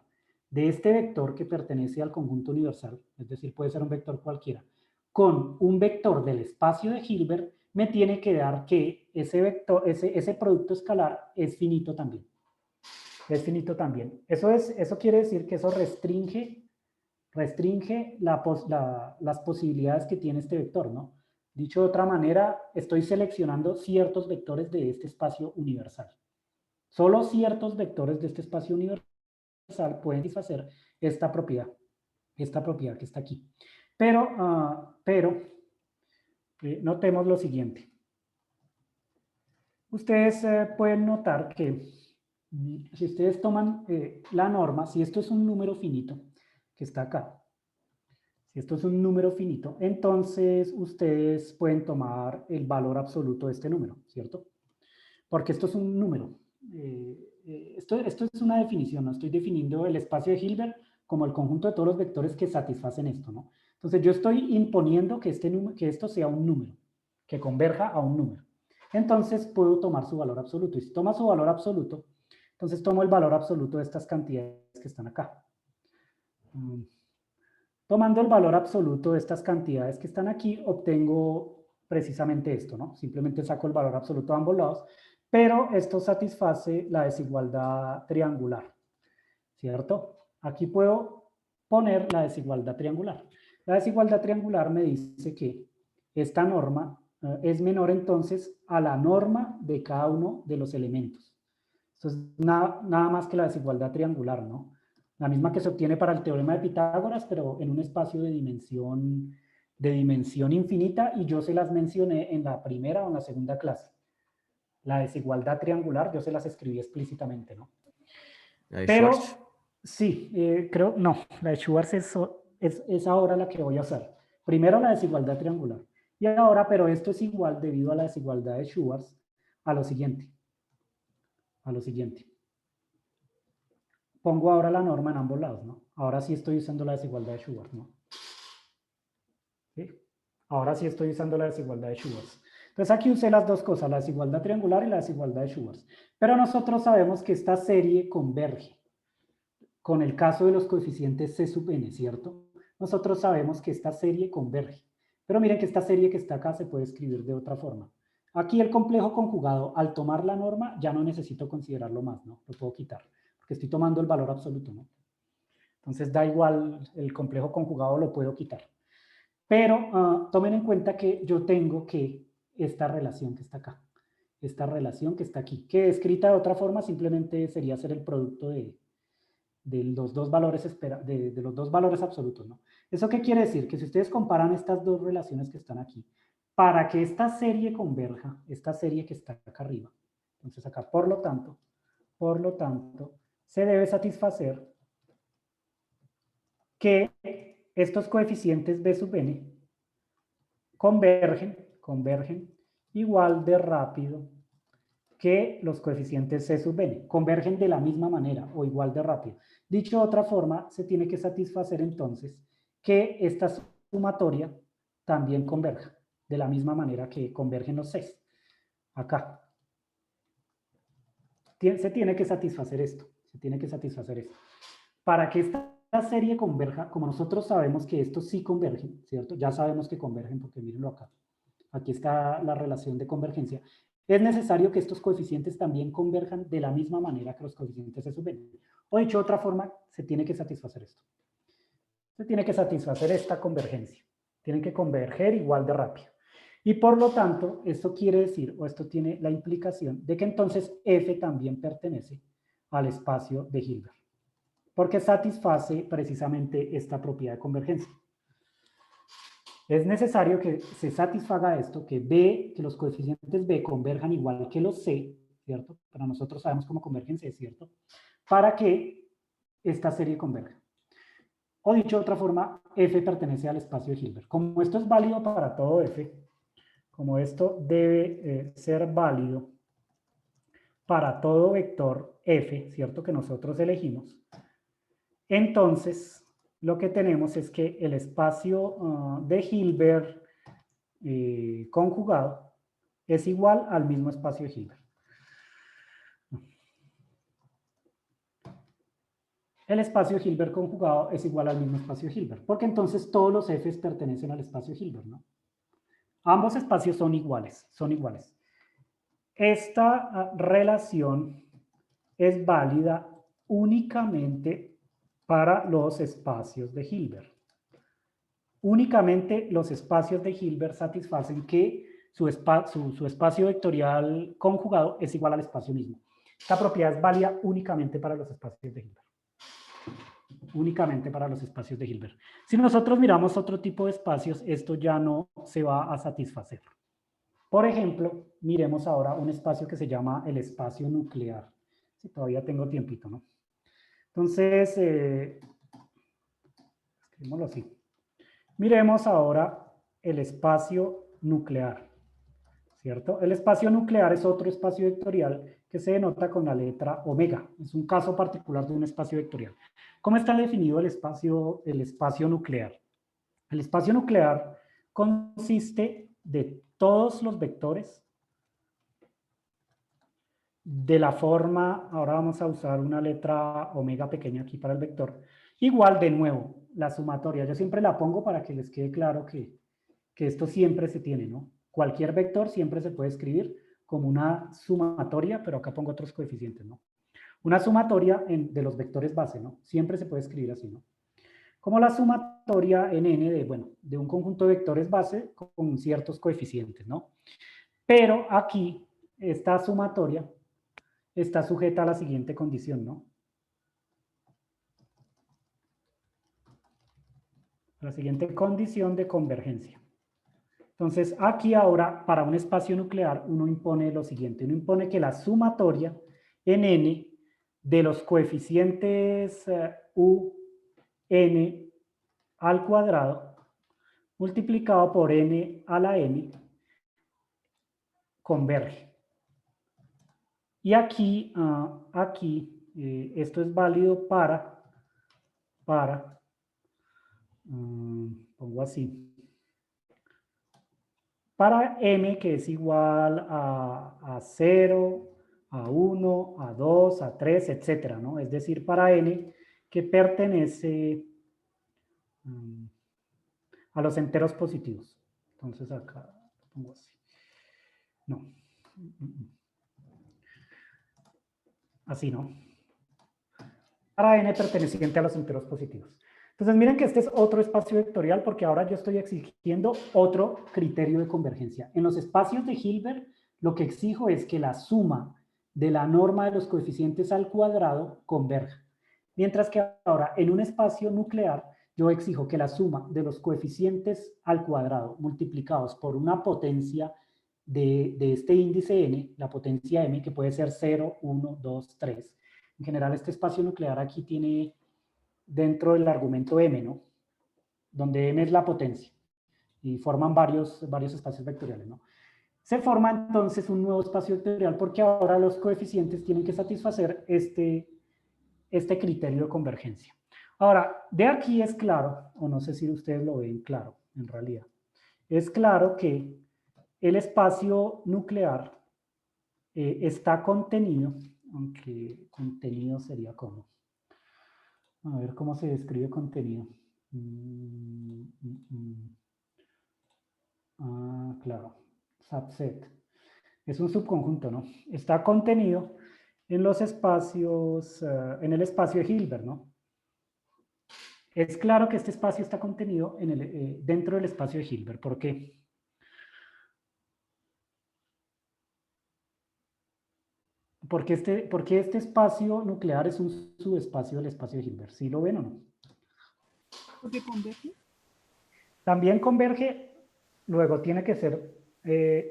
de este vector que pertenece al conjunto universal, es decir, puede ser un vector cualquiera, con un vector del espacio de Hilbert, me tiene que dar que ese vector, ese producto escalar es finito también. Es finito también. Eso quiere decir que eso restringe las posibilidades que tiene este vector, ¿no? Dicho de otra manera, estoy seleccionando ciertos vectores de este espacio universal. Solo ciertos vectores de este espacio universal pueden satisfacer esta propiedad que está aquí. Pero notemos lo siguiente. Ustedes pueden notar que si ustedes toman la norma, si esto es un número finito que está acá, si esto es un número finito, entonces ustedes pueden tomar el valor absoluto de este número, ¿cierto? Porque esto es un número. Esto es una definición, ¿no? Estoy definiendo el espacio de Hilbert como el conjunto de todos los vectores que satisfacen esto, ¿no? Entonces yo estoy imponiendo que esto sea un número, que converja a un número. Entonces puedo tomar su valor absoluto. Y si toma su valor absoluto, entonces tomo el valor absoluto de estas cantidades que están acá. Tomando el valor absoluto de estas cantidades que están aquí, obtengo precisamente esto, ¿no? Simplemente saco el valor absoluto de ambos lados, pero esto satisface la desigualdad triangular, ¿cierto? Aquí puedo poner la desigualdad triangular. La desigualdad triangular me dice que esta norma es menor entonces a la norma de cada uno de los elementos. Esto es nada más que la desigualdad triangular, ¿no? La misma que se obtiene para el teorema de Pitágoras, pero en un espacio de dimensión infinita, y yo se las mencioné en la primera o en la segunda clase. La desigualdad triangular, yo se las escribí explícitamente, ¿no? ¿La de Pero, Schwarz? sí, creo, no, la de Schwarz es ahora la que voy a hacer. Primero la desigualdad triangular. Y ahora, pero esto es igual debido a la desigualdad de Schwarz a lo siguiente. Pongo ahora la norma en ambos lados, ¿no? Ahora sí estoy usando la desigualdad de Schwarz, ¿no? ¿Sí? Ahora sí estoy usando la desigualdad de Schwarz. Entonces aquí usé las dos cosas, la desigualdad triangular y la desigualdad de Schwarz. Pero nosotros sabemos que esta serie converge con el caso de los coeficientes C sub n, ¿cierto? Nosotros sabemos que esta serie converge. Pero miren que esta serie que está acá se puede escribir de otra forma. Aquí el complejo conjugado, al tomar la norma, ya no necesito considerarlo más, ¿no? Lo puedo quitar, porque estoy tomando el valor absoluto, ¿no? Entonces da igual, el complejo conjugado lo puedo quitar. Pero tomen en cuenta que yo tengo que esta relación que está acá, esta relación que está aquí, que escrita de otra forma simplemente sería ser el producto de los dos valores de los dos valores absolutos, ¿no? ¿Eso qué quiere decir? Que si ustedes comparan estas dos relaciones que están aquí, para que esta serie converja, esta serie que está acá arriba, entonces acá, por lo tanto, se debe satisfacer que estos coeficientes b sub n convergen igual de rápido que los coeficientes C sub n. Convergen de la misma manera o igual de rápido. Dicho de otra forma, se tiene que satisfacer entonces que esta sumatoria también converja de la misma manera que convergen los Cs. Acá. Se tiene que satisfacer esto. Se tiene que satisfacer esto. Para que esta serie converja, como nosotros sabemos que estos sí convergen, ¿cierto? Ya sabemos que convergen porque mírenlo acá. Aquí está la relación de convergencia. Es necesario que estos coeficientes también converjan de la misma manera que los coeficientes C sub n. O dicho de otra forma, se tiene que satisfacer esto. Se tiene que satisfacer esta convergencia. Tienen que converger igual de rápido. Y por lo tanto, esto quiere decir, o esto tiene la implicación, de que entonces F también pertenece al espacio de Hilbert. Porque satisface precisamente esta propiedad de convergencia. Es necesario que se satisfaga esto, que B, que los coeficientes B converjan igual que los C, ¿cierto? Pero nosotros sabemos cómo convergen C, ¿cierto? Para que esta serie converja. O dicho de otra forma, F pertenece al espacio de Hilbert. Como esto es válido para todo F, como esto debe ser válido para todo vector F, ¿cierto? Que nosotros elegimos. Entonces, lo que tenemos es que el espacio de Hilbert conjugado es igual al mismo espacio de Hilbert. El espacio de Hilbert conjugado es igual al mismo espacio de Hilbert, porque entonces todos los F's pertenecen al espacio de Hilbert, ¿no? Ambos espacios son iguales, son iguales. Esta relación es válida únicamente para los espacios de Hilbert. Únicamente los espacios de Hilbert satisfacen que su espacio vectorial conjugado es igual al espacio mismo. Esta propiedad es válida únicamente para los espacios de Hilbert. Únicamente para los espacios de Hilbert. Si nosotros miramos otro tipo de espacios, esto ya no se va a satisfacer. Por ejemplo, miremos ahora un espacio que se llama el espacio nuclear. Si todavía tengo tiempito, ¿no? Entonces, escribámoslo así. Miremos ahora el espacio nuclear, ¿cierto? El espacio nuclear es otro espacio vectorial que se denota con la letra omega. Es un caso particular de un espacio vectorial. ¿Cómo está definido el espacio nuclear? El espacio nuclear consiste de todos los vectores de la forma, ahora vamos a usar una letra omega pequeña aquí para el vector, igual de nuevo, la sumatoria. Yo siempre la pongo para que les quede claro que esto siempre se tiene, ¿no? Cualquier vector siempre se puede escribir como una sumatoria, pero acá pongo otros coeficientes, ¿no? Una sumatoria de los vectores base, ¿no? Siempre se puede escribir así, ¿no? Como la sumatoria en n de un conjunto de vectores base con ciertos coeficientes, ¿no? Pero aquí, esta sumatoria está sujeta a la siguiente condición, ¿no? La siguiente condición de convergencia. Entonces, aquí ahora, para un espacio nuclear, uno impone lo siguiente. Uno impone que la sumatoria en n de los coeficientes u, n al cuadrado, multiplicado por n a la n, converge. Y aquí, esto es válido pongo así, para m que es igual a 0, a 1, a 2, a 3, etcétera, ¿no? Es decir, para n que pertenece a los enteros positivos. Entonces acá pongo así. No. Así, ¿no? Para n perteneciente a los enteros positivos. Entonces miren que este es otro espacio vectorial porque ahora yo estoy exigiendo otro criterio de convergencia. En los espacios de Hilbert lo que exijo es que la suma de la norma de los coeficientes al cuadrado converja. Mientras que ahora en un espacio nuclear yo exijo que la suma de los coeficientes al cuadrado multiplicados por una potencia de este índice n, la potencia m, que puede ser 0, 1, 2, 3. En general este espacio nuclear aquí tiene dentro del argumento m, ¿no? Donde m es la potencia y forman varios espacios vectoriales, ¿no? se forma entonces un nuevo espacio vectorial porque ahora los coeficientes tienen que satisfacer este criterio de convergencia. Ahora, de aquí es claro, o no sé si ustedes lo ven claro en realidad, es claro que el espacio nuclear está contenido, aunque contenido sería como. A ver cómo se describe contenido. Ah, claro, subset. Es un subconjunto, ¿no? Está contenido en los espacios, en el espacio de Hilbert, ¿no? Es claro que este espacio está contenido en dentro del espacio de Hilbert. ¿Por qué? Porque este espacio nuclear es un subespacio del espacio de Hilbert. ¿Sí lo ven o no? Porque converge. También converge, luego tiene que ser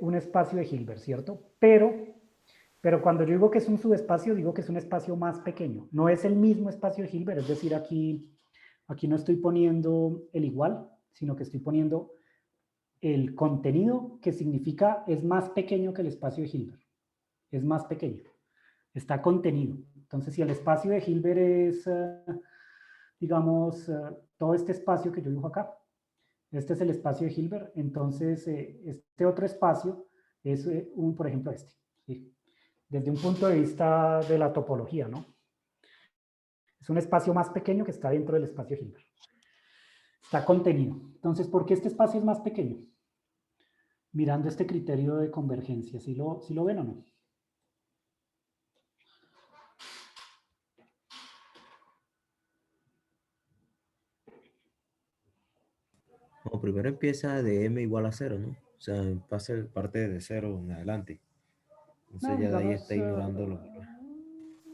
un espacio de Hilbert, ¿cierto? Pero cuando yo digo que es un subespacio, digo que es un espacio más pequeño. No es el mismo espacio de Hilbert, es decir, aquí no estoy poniendo el igual, sino que estoy poniendo el contenido, que significa es más pequeño que el espacio de Hilbert. Es más pequeño. Está contenido. Entonces, si el espacio de Hilbert es, digamos, todo este espacio que yo dibujo acá, este es el espacio de Hilbert, entonces este otro espacio es, por ejemplo, este. ¿Sí? Desde un punto de vista de la topología, ¿no? Es un espacio más pequeño que está dentro del espacio de Hilbert. Está contenido. Entonces, ¿por qué este espacio es más pequeño? Mirando este criterio de convergencia, ¿sí lo ven o no? No, primero empieza de m igual a 0, ¿no? O sea, parte de 0 en adelante. Entonces No, ya de ahí digamos, está ignorando lo que...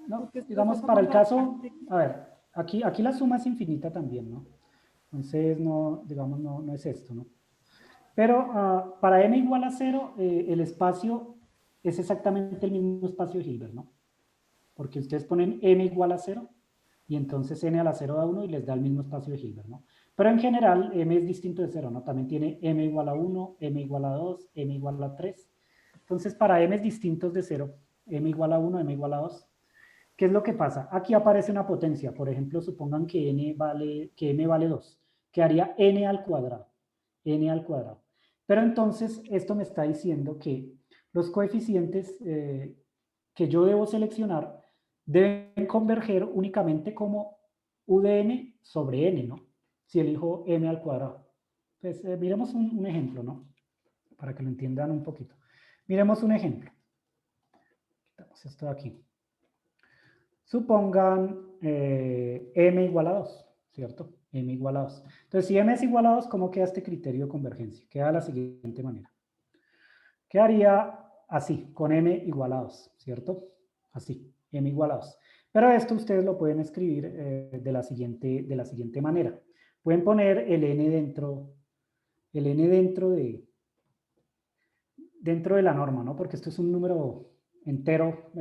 no, Porque esto está digamos para el formando la caso, parte. a ver, aquí la suma es infinita también, ¿no? Entonces, no, digamos, no es esto, ¿no? Pero para n igual a 0, el espacio es exactamente el mismo espacio de Hilbert, ¿no? Porque ustedes ponen m igual a 0 y entonces n a la 0 da 1 y les da el mismo espacio de Hilbert, ¿no? Pero en general, m es distinto de 0, ¿no? También tiene m igual a 1, m igual a 2, m igual a 3. Entonces, para m distintos de 0, m igual a 1, m igual a 2, ¿qué es lo que pasa? Aquí aparece una potencia. Por ejemplo, supongan que m vale 2. Quedaría n al cuadrado. N al cuadrado. Pero entonces, esto me está diciendo que los coeficientes que yo debo seleccionar deben converger únicamente como u de n sobre n, ¿no? Si elijo m al cuadrado. Pues miremos un ejemplo, ¿no? Para que lo entiendan un poquito. Miremos un ejemplo. Quitamos esto de aquí. Supongan m igual a 2, ¿cierto? M igual a 2. Entonces, si m es igual a 2, ¿cómo queda este criterio de convergencia? Queda de la siguiente manera. Quedaría así, con m igual a 2, ¿cierto? Así, m igual a 2. Pero esto ustedes lo pueden escribir de la siguiente manera. Pueden poner el n dentro de la norma, ¿no? Porque esto es un número entero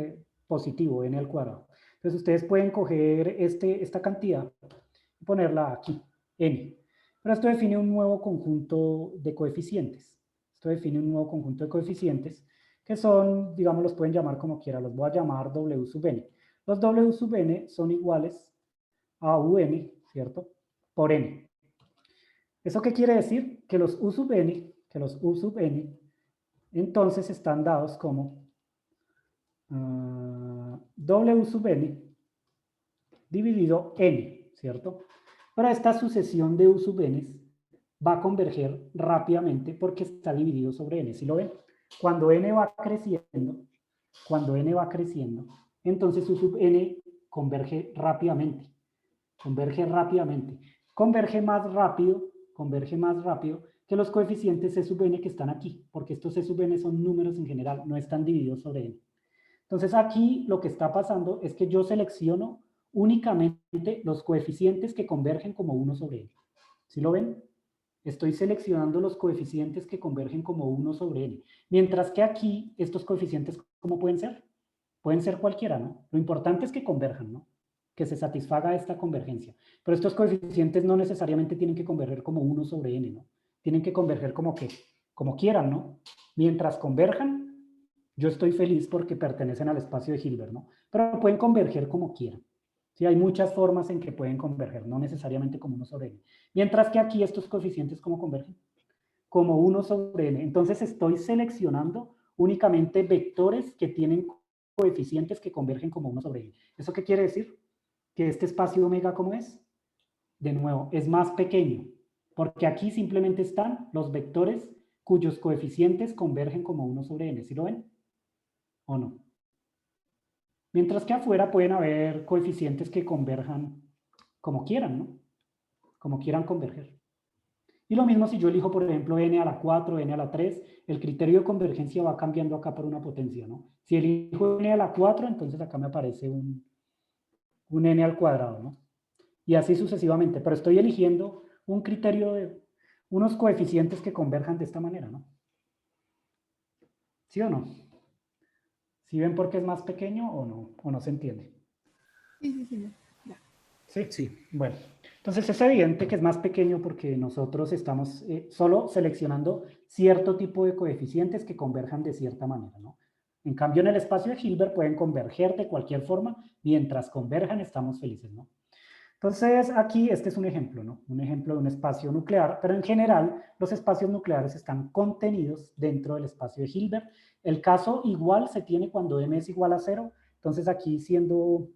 positivo, n al cuadrado. Entonces ustedes pueden coger esta cantidad y ponerla aquí, n. Pero esto define un nuevo conjunto de coeficientes. Esto define un nuevo conjunto de coeficientes que son, digamos, los pueden llamar como quieran. Los voy a llamar w sub n. Los w sub n son iguales a un, ¿cierto? Por n. ¿Eso qué quiere decir? Que los u sub n, entonces están dados como w sub n dividido n, ¿cierto? Pero esta sucesión de u sub n va a converger rápidamente porque está dividido sobre n, ¿sí lo ven? Cuando n va creciendo, entonces u sub n converge rápidamente, converge más rápido que los coeficientes c sub n que están aquí, porque estos c sub n son números en general, no están divididos sobre n. Entonces aquí lo que está pasando es que yo selecciono únicamente los coeficientes que convergen como 1 sobre n. ¿Sí lo ven? Estoy seleccionando los coeficientes que convergen como 1 sobre n. Mientras que aquí, estos coeficientes, ¿cómo pueden ser? Pueden ser cualquiera, ¿no? Lo importante es que converjan, ¿no? Que se satisfaga esta convergencia. Pero estos coeficientes no necesariamente tienen que converger como 1 sobre n, ¿no? Tienen que converger como ¿qué? como quieran, ¿no? Mientras converjan, yo estoy feliz porque pertenecen al espacio de Hilbert, ¿no? Pero pueden converger como quieran. Sí, hay muchas formas en que pueden converger, no necesariamente como 1 sobre n. Mientras que aquí estos coeficientes, ¿cómo convergen? Como 1 sobre n. Entonces estoy seleccionando únicamente vectores que tienen coeficientes que convergen como 1 sobre n. ¿Eso qué quiere decir? Que este espacio omega, ¿cómo es? De nuevo, es más pequeño, porque aquí simplemente están los vectores cuyos coeficientes convergen como 1 sobre n. ¿Sí lo ven? ¿O no? Mientras que afuera pueden haber coeficientes que converjan como quieran, ¿no? Como quieran converger. Y lo mismo si yo elijo, por ejemplo, n a la 4, n a la 3, el criterio de convergencia va cambiando acá por una potencia, ¿no? Si elijo n a la 4, entonces acá me aparece un n al cuadrado, ¿no? Y así sucesivamente, pero estoy eligiendo un criterio de unos coeficientes que converjan de esta manera, ¿no? ¿Sí o no? ¿Sí ven por qué es más pequeño o no se entiende? Sí, sí, sí. Ya. Sí. Sí. Bueno, entonces es evidente que es más pequeño porque nosotros estamos solo seleccionando cierto tipo de coeficientes que converjan de cierta manera, ¿no? En cambio, en el espacio de Hilbert pueden converger de cualquier forma. Mientras converjan, estamos felices, ¿no? Entonces, aquí este es un ejemplo, ¿no? Un ejemplo de un espacio nuclear, pero en general los espacios nucleares están contenidos dentro del espacio de Hilbert. El caso igual se tiene cuando m es igual a 0. Entonces, aquí siendo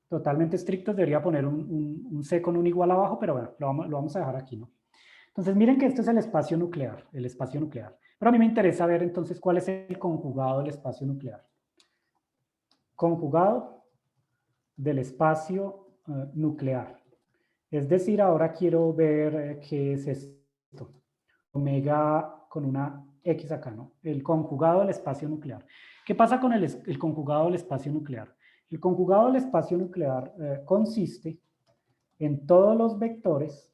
totalmente estrictos, debería poner un C con un igual abajo, pero bueno, lo vamos a dejar aquí, ¿no? Entonces, miren que este es el espacio nuclear, Pero a mí me interesa ver entonces cuál es el conjugado del espacio nuclear. Conjugado del espacio nuclear. Es decir, ahora quiero ver qué es esto. Omega con una X acá, ¿no? El conjugado del espacio nuclear. ¿Qué pasa con el conjugado del espacio nuclear? El conjugado del espacio nuclear consiste en todos los vectores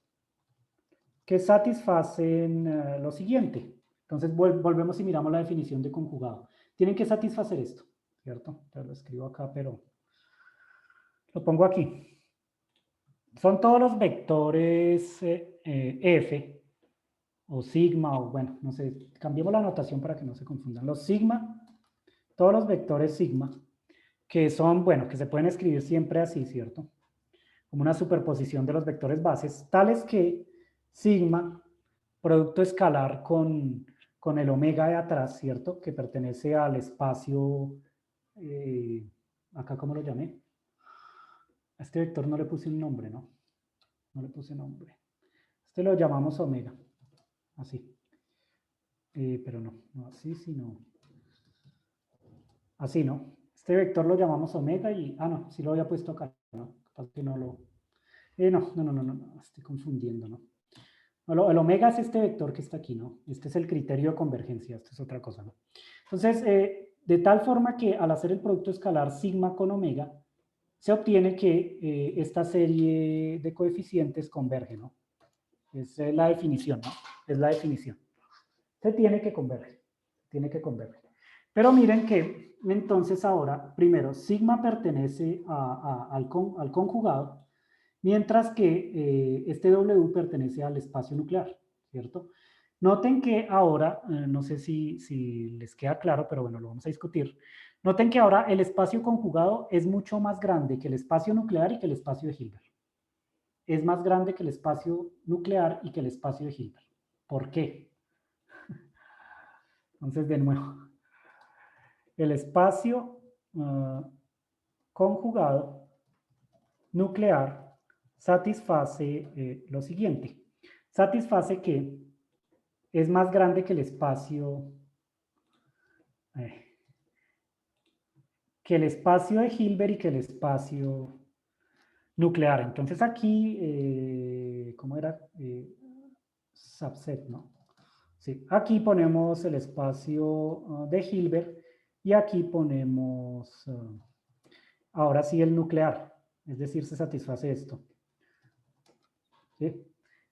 que satisfacen lo siguiente. Entonces volvemos y miramos la definición de conjugado. Tienen que satisfacer esto, ¿cierto? Te lo escribo acá, pero lo pongo aquí. Son todos los vectores F o sigma, o bueno, no sé, cambiemos la notación para que no se confundan. Los sigma, todos los vectores sigma, que son, bueno, que se pueden escribir siempre así, ¿cierto? Como una superposición de los vectores bases, tales que sigma, producto escalar con el omega de atrás, ¿cierto? Que pertenece al espacio, acá, ¿cómo lo llamé? A este vector no le puse un nombre, ¿no? No le puse nombre. Este lo llamamos omega, así. Pero no así, sino así, ¿no? Este vector lo llamamos omega y, no, sí lo había puesto acá, ¿no? Que no lo, no, estoy confundiendo, ¿no? El omega es este vector que está aquí, ¿no? Este es el criterio de convergencia, esto es otra cosa, ¿no? Entonces, de tal forma que al hacer el producto escalar sigma con omega, se obtiene que esta serie de coeficientes converge, ¿no? Es la definición, ¿no? Es la definición. Se tiene que converger, Pero miren que entonces ahora, primero, sigma pertenece al conjugado, mientras que este W pertenece al espacio nuclear, ¿cierto? Noten que ahora, no sé si les queda claro, pero bueno, lo vamos a discutir. Noten que ahora el espacio conjugado es mucho más grande que el espacio nuclear y que el espacio de Hilbert. Es más grande que el espacio nuclear y que el espacio de Hilbert. ¿Por qué? Entonces, de nuevo, el espacio conjugado nuclear satisface lo siguiente. Satisface que es más grande que el espacio de Hilbert y que el espacio nuclear. Entonces aquí, ¿cómo era? Subset, ¿no? Sí, aquí ponemos el espacio de Hilbert y aquí ponemos ahora sí el nuclear, es decir, se satisface esto. ¿Sí?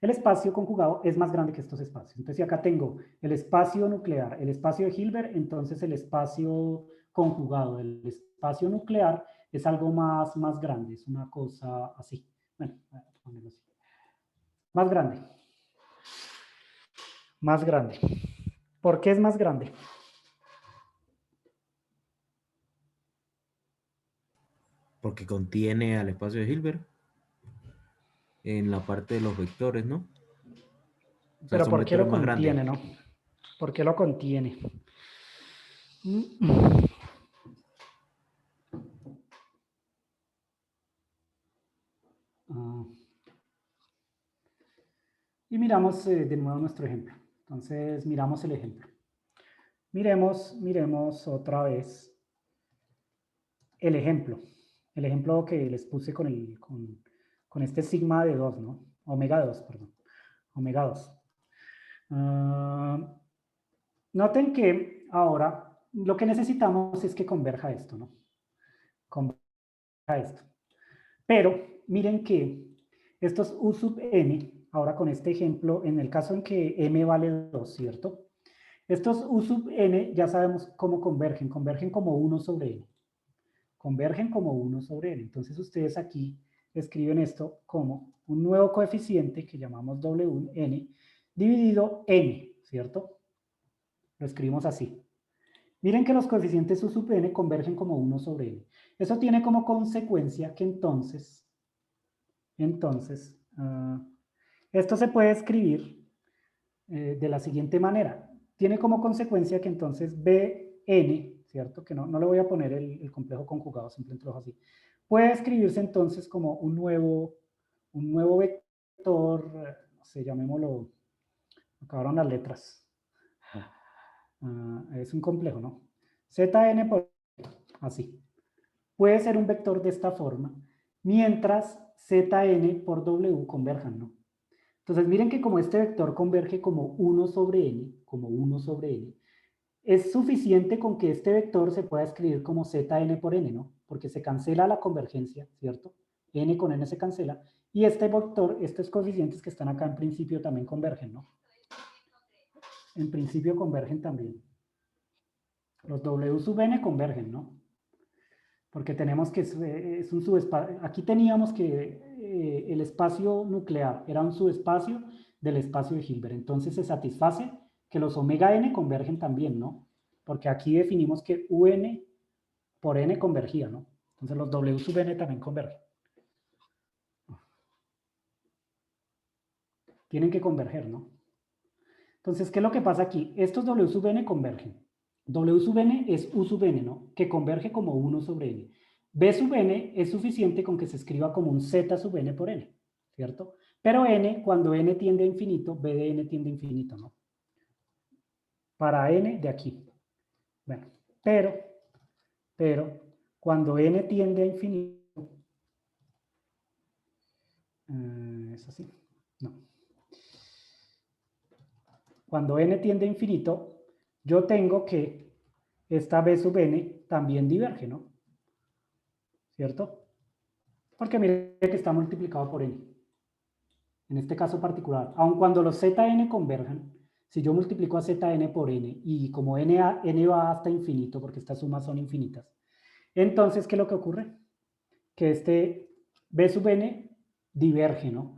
El espacio conjugado es más grande que estos espacios. Entonces, si acá tengo el espacio nuclear, el espacio de Hilbert, entonces el espacio conjugado del espacio nuclear es algo más grande, es una cosa así. Bueno, ponerlo así. Más grande. ¿Por qué es más grande? Porque contiene al espacio de Hilbert en la parte de los vectores, ¿no? O sea, Pero son ¿por qué lo vectores más grandes. contiene, no? ¿Por qué lo contiene? Mm. Ah. Y miramos de nuevo nuestro ejemplo. Entonces, miramos el ejemplo. Miremos otra vez el ejemplo. El ejemplo que les puse con este sigma de 2, ¿no? Omega de 2, perdón. Omega 2. Noten que ahora lo que necesitamos es que converja esto, ¿no? Converja esto. Pero miren que estos U sub n, ahora con este ejemplo, en el caso en que m vale 2, ¿cierto? Estos U sub n ya sabemos cómo convergen. Convergen como 1 sobre n. Convergen como 1 sobre n. Entonces ustedes aquí escriben esto como un nuevo coeficiente que llamamos Wn dividido n, ¿cierto? Lo escribimos así. Miren que los coeficientes U sub n convergen como 1 sobre n. Eso tiene como consecuencia que entonces, esto se puede escribir de la siguiente manera. Tiene como consecuencia que entonces Bn, ¿cierto? Que no le voy a poner el complejo conjugado, simplemente lo dejo así. Puede escribirse entonces como un nuevo vector, no sé, llamémoslo, acabaron las letras. Es un complejo, ¿no? Zn por así. Puede ser un vector de esta forma, mientras Zn por W converjan, ¿no? Entonces miren que como este vector converge como 1 sobre n, es suficiente con que este vector se pueda escribir como Zn por n, ¿no? Porque se cancela la convergencia, ¿cierto? N con n se cancela, y este vector, estos coeficientes que están acá en principio también convergen, ¿no? En principio convergen también. Los W sub n convergen, ¿no? Porque tenemos que es un subespacio. Aquí teníamos que el espacio nuclear era un subespacio del espacio de Hilbert. Entonces se satisface que los omega n convergen también, ¿no? Porque aquí definimos que un por n convergía, ¿no? Entonces los W sub n también convergen. Tienen que converger, ¿no? Entonces, ¿qué es lo que pasa aquí? Estos W sub n convergen. W sub n es U sub n, ¿no? Que converge como 1 sobre n. B sub n es suficiente con que se escriba como un Z sub n por n, ¿cierto? Pero n, cuando n tiende a infinito, B de n tiende a infinito, ¿no? Para n de aquí. Bueno, pero cuando n tiende a infinito, es así, no. Cuando n tiende a infinito, yo tengo que esta B sub n también diverge, ¿no? ¿Cierto? Porque mire que está multiplicado por n. En este caso particular, aun cuando los Zn converjan, si yo multiplico a Zn por n, y como n va hasta infinito, porque estas sumas son infinitas, entonces, ¿qué es lo que ocurre? Que este B sub n diverge, ¿no?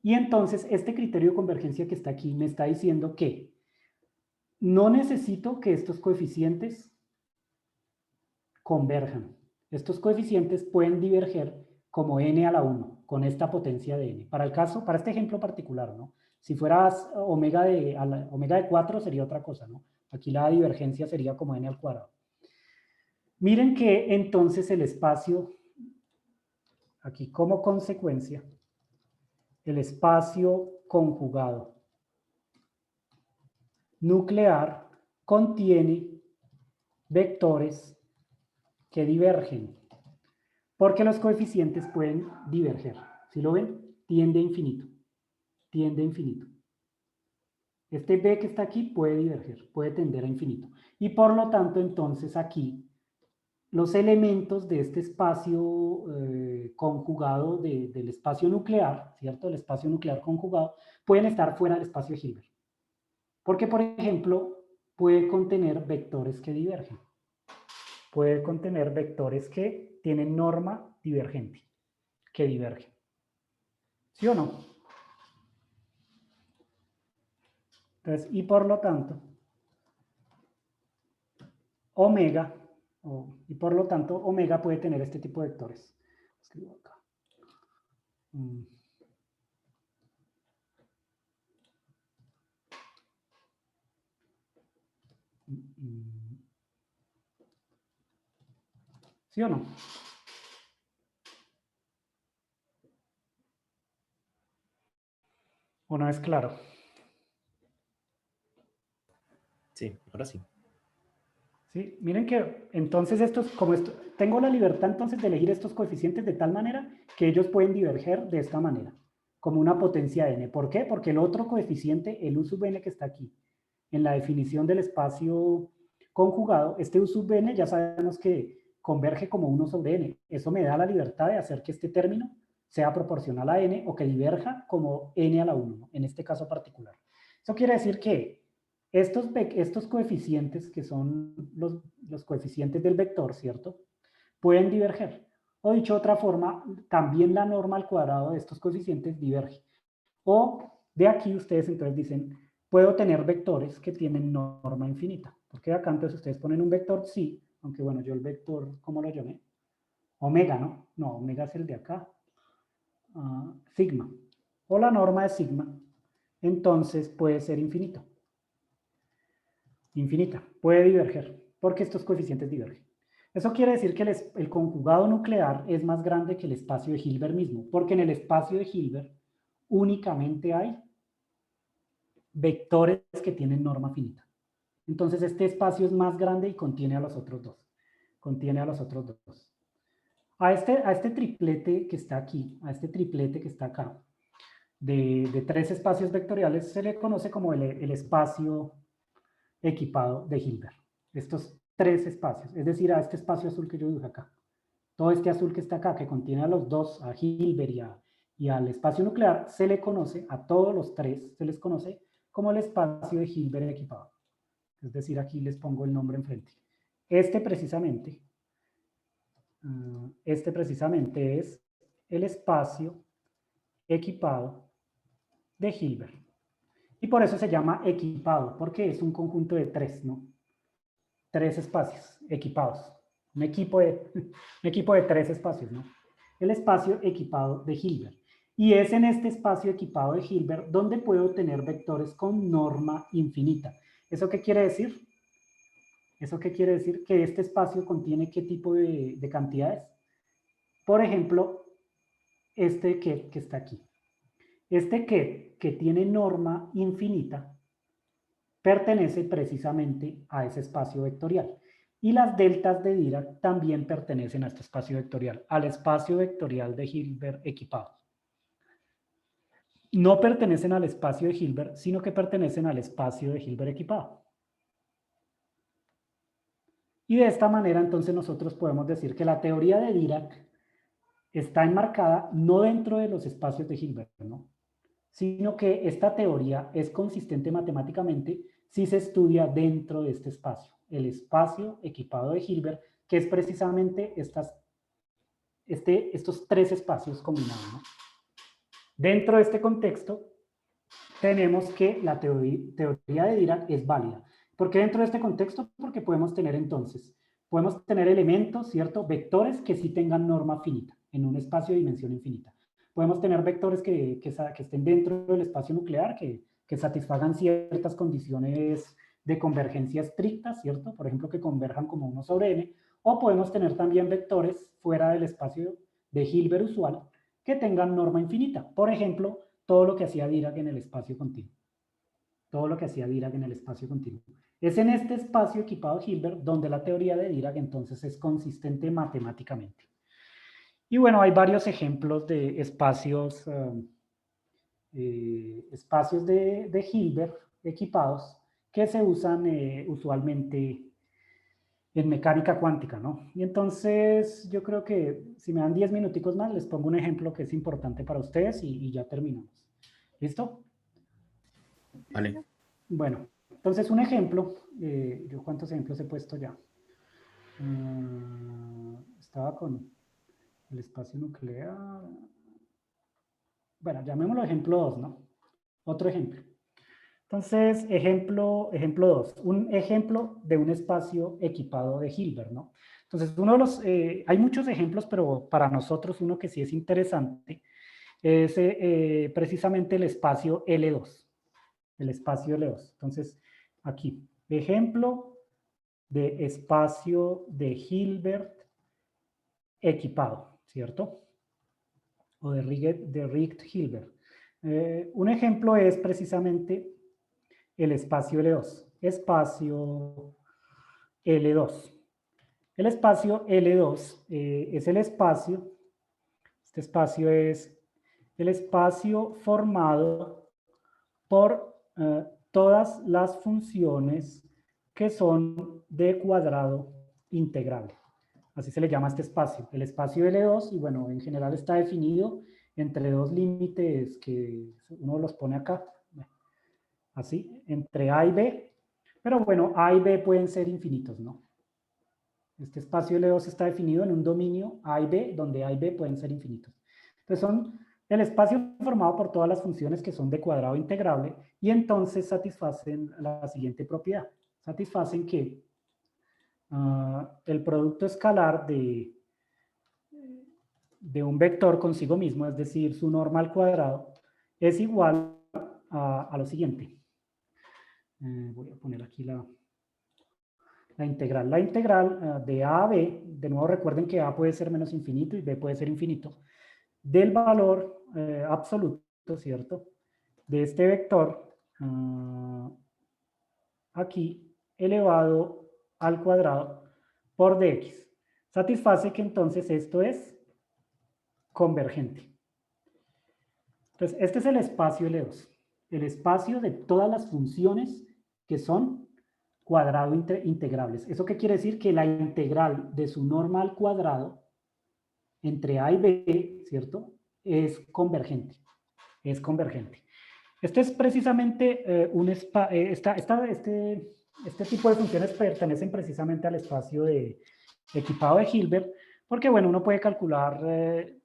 Y entonces, este criterio de convergencia que está aquí me está diciendo que no necesito que estos coeficientes converjan. Estos coeficientes pueden diverger como n a la 1, con esta potencia de n. Para este ejemplo particular, ¿no? Si fueras omega de 4 sería otra cosa, ¿no? Aquí la divergencia sería como n al cuadrado. Miren que entonces el espacio, aquí como consecuencia, el espacio conjugado nuclear contiene vectores que divergen, porque los coeficientes pueden diverger. ¿Sí lo ven? Tiende a infinito. Tiende a infinito. Este B que está aquí puede diverger, puede tender a infinito. Y por lo tanto, entonces aquí, los elementos de este espacio conjugado del espacio nuclear, ¿cierto? El espacio nuclear conjugado, pueden estar fuera del espacio de Hilbert. Porque, por ejemplo, puede contener vectores que divergen. Puede contener vectores que tienen norma divergente, que divergen. ¿Sí o no? Entonces, y por lo tanto, omega, y por lo tanto omega puede tener este tipo de vectores. Escribo acá. ¿Sí o no? ¿O no es claro? Sí, ahora sí. ¿Sí? Miren que entonces tengo la libertad entonces de elegir estos coeficientes de tal manera que ellos pueden diverger de esta manera, como una potencia n. ¿Por qué? Porque el otro coeficiente, el u sub n que está aquí, en la definición del espacio conjugado, este u sub n ya sabemos que converge como 1 sobre n. Eso me da la libertad de hacer que este término sea proporcional a n o que diverja como n a la 1, en este caso particular. Eso quiere decir que estos coeficientes, que son los coeficientes del vector, ¿cierto? Pueden diverger. O dicho de otra forma, también la norma al cuadrado de estos coeficientes diverge. O de aquí ustedes entonces dicen, puedo tener vectores que tienen norma infinita. Porque acá entonces ustedes ponen un vector sí, aunque bueno, yo el vector, ¿cómo lo llamé? Omega, ¿no? No, omega es el de acá. Sigma. O la norma de sigma, entonces puede ser infinito. Infinita. Puede diverger, porque estos coeficientes divergen. Eso quiere decir que el conjugado nuclear es más grande que el espacio de Hilbert mismo, porque en el espacio de Hilbert únicamente hay vectores que tienen norma finita. Entonces este espacio es más grande y contiene a los otros dos. Contiene a los otros dos. A este triplete que está aquí, a este triplete que está acá, de tres espacios vectoriales, se le conoce como el espacio equipado de Hilbert. Estos tres espacios, es decir, a este espacio azul que yo dibujé acá. Todo este azul que está acá, que contiene a los dos, a Hilbert y al espacio nuclear, se le conoce, a todos los tres, se les conoce como el espacio de Hilbert equipado. Es decir, aquí les pongo el nombre enfrente. Este precisamente es el espacio equipado de Hilbert. Y por eso se llama equipado, porque es un conjunto de tres, ¿no? Tres espacios equipados. Un equipo de tres espacios, ¿no? El espacio equipado de Hilbert. Y es en este espacio equipado de Hilbert donde puedo tener vectores con norma infinita. ¿Eso qué quiere decir? ¿Eso qué quiere decir? Que este espacio contiene qué tipo de cantidades. Por ejemplo, este que está aquí. Este que tiene norma infinita pertenece precisamente a ese espacio vectorial. Y las deltas de Dirac también pertenecen a este espacio vectorial, al espacio vectorial de Hilbert equipado. No pertenecen al espacio de Hilbert, sino que pertenecen al espacio de Hilbert equipado. Y de esta manera entonces nosotros podemos decir que la teoría de Dirac está enmarcada no dentro de los espacios de Hilbert, ¿no? Sino que esta teoría es consistente matemáticamente si se estudia dentro de este espacio, el espacio equipado de Hilbert, que es precisamente estos tres espacios combinados, ¿no? Dentro de este contexto, tenemos que la teoría de Dirac es válida. ¿Por qué dentro de este contexto? Porque podemos tener elementos, ¿cierto? Vectores que sí tengan norma finita, en un espacio de dimensión infinita. Podemos tener vectores que estén dentro del espacio nuclear, que satisfagan ciertas condiciones de convergencia estrictas, ¿cierto? Por ejemplo, que converjan como 1 sobre n. O podemos tener también vectores fuera del espacio de Hilbert usual que tengan norma infinita. Por ejemplo, todo lo que hacía Dirac en el espacio continuo. Todo lo que hacía Dirac en el espacio continuo. Es en este espacio equipado Hilbert donde la teoría de Dirac entonces es consistente matemáticamente. Y bueno, hay varios ejemplos de espacios de Hilbert equipados que se usan usualmente en mecánica cuántica, ¿no? Y entonces yo creo que si me dan 10 minuticos más, les pongo un ejemplo que es importante para ustedes y ya terminamos. ¿Listo? Vale. Bueno, entonces un ejemplo, ¿yo cuántos ejemplos he puesto ya? Estaba con el espacio nuclear. Bueno, llamémoslo ejemplo 2, ¿no? Otro ejemplo. Entonces, ejemplo 2, un ejemplo de un espacio equipado de Hilbert, ¿no? Entonces, hay muchos ejemplos, pero para nosotros uno que sí es interesante es precisamente el espacio L2, el espacio L2. Entonces, aquí, ejemplo de espacio de Hilbert equipado, ¿cierto? O de Rijt-Hilbert. Un ejemplo es precisamente el espacio L2. Espacio L2. El espacio L2 es el espacio, este espacio es el espacio formado por todas las funciones que son de cuadrado integrable. Así se le llama a este espacio, el espacio L2, y bueno, en general está definido entre dos límites que uno los pone acá, así, entre A y B, pero bueno, A y B pueden ser infinitos, ¿no? Este espacio L2 está definido en un dominio A y B, donde A y B pueden ser infinitos. Entonces son el espacio formado por todas las funciones que son de cuadrado integrable y entonces satisfacen la siguiente propiedad. Satisfacen que el producto escalar de un vector consigo mismo, es decir, su norma al cuadrado, es igual a lo siguiente. Voy a poner aquí la integral. La integral de A a B, de nuevo recuerden que A puede ser menos infinito y B puede ser infinito, del valor absoluto, ¿cierto? De este vector aquí elevado al cuadrado por dx. Satisface que entonces esto es convergente. Entonces, este es el espacio L2, el espacio de todas las funciones que son cuadrado integrables. ¿Eso qué quiere decir? Que la integral de su norma al cuadrado entre A y B, ¿cierto? Es convergente. Es convergente. Este es precisamente este tipo de funciones pertenecen precisamente al espacio equipado de Hilbert, porque bueno, uno puede calcular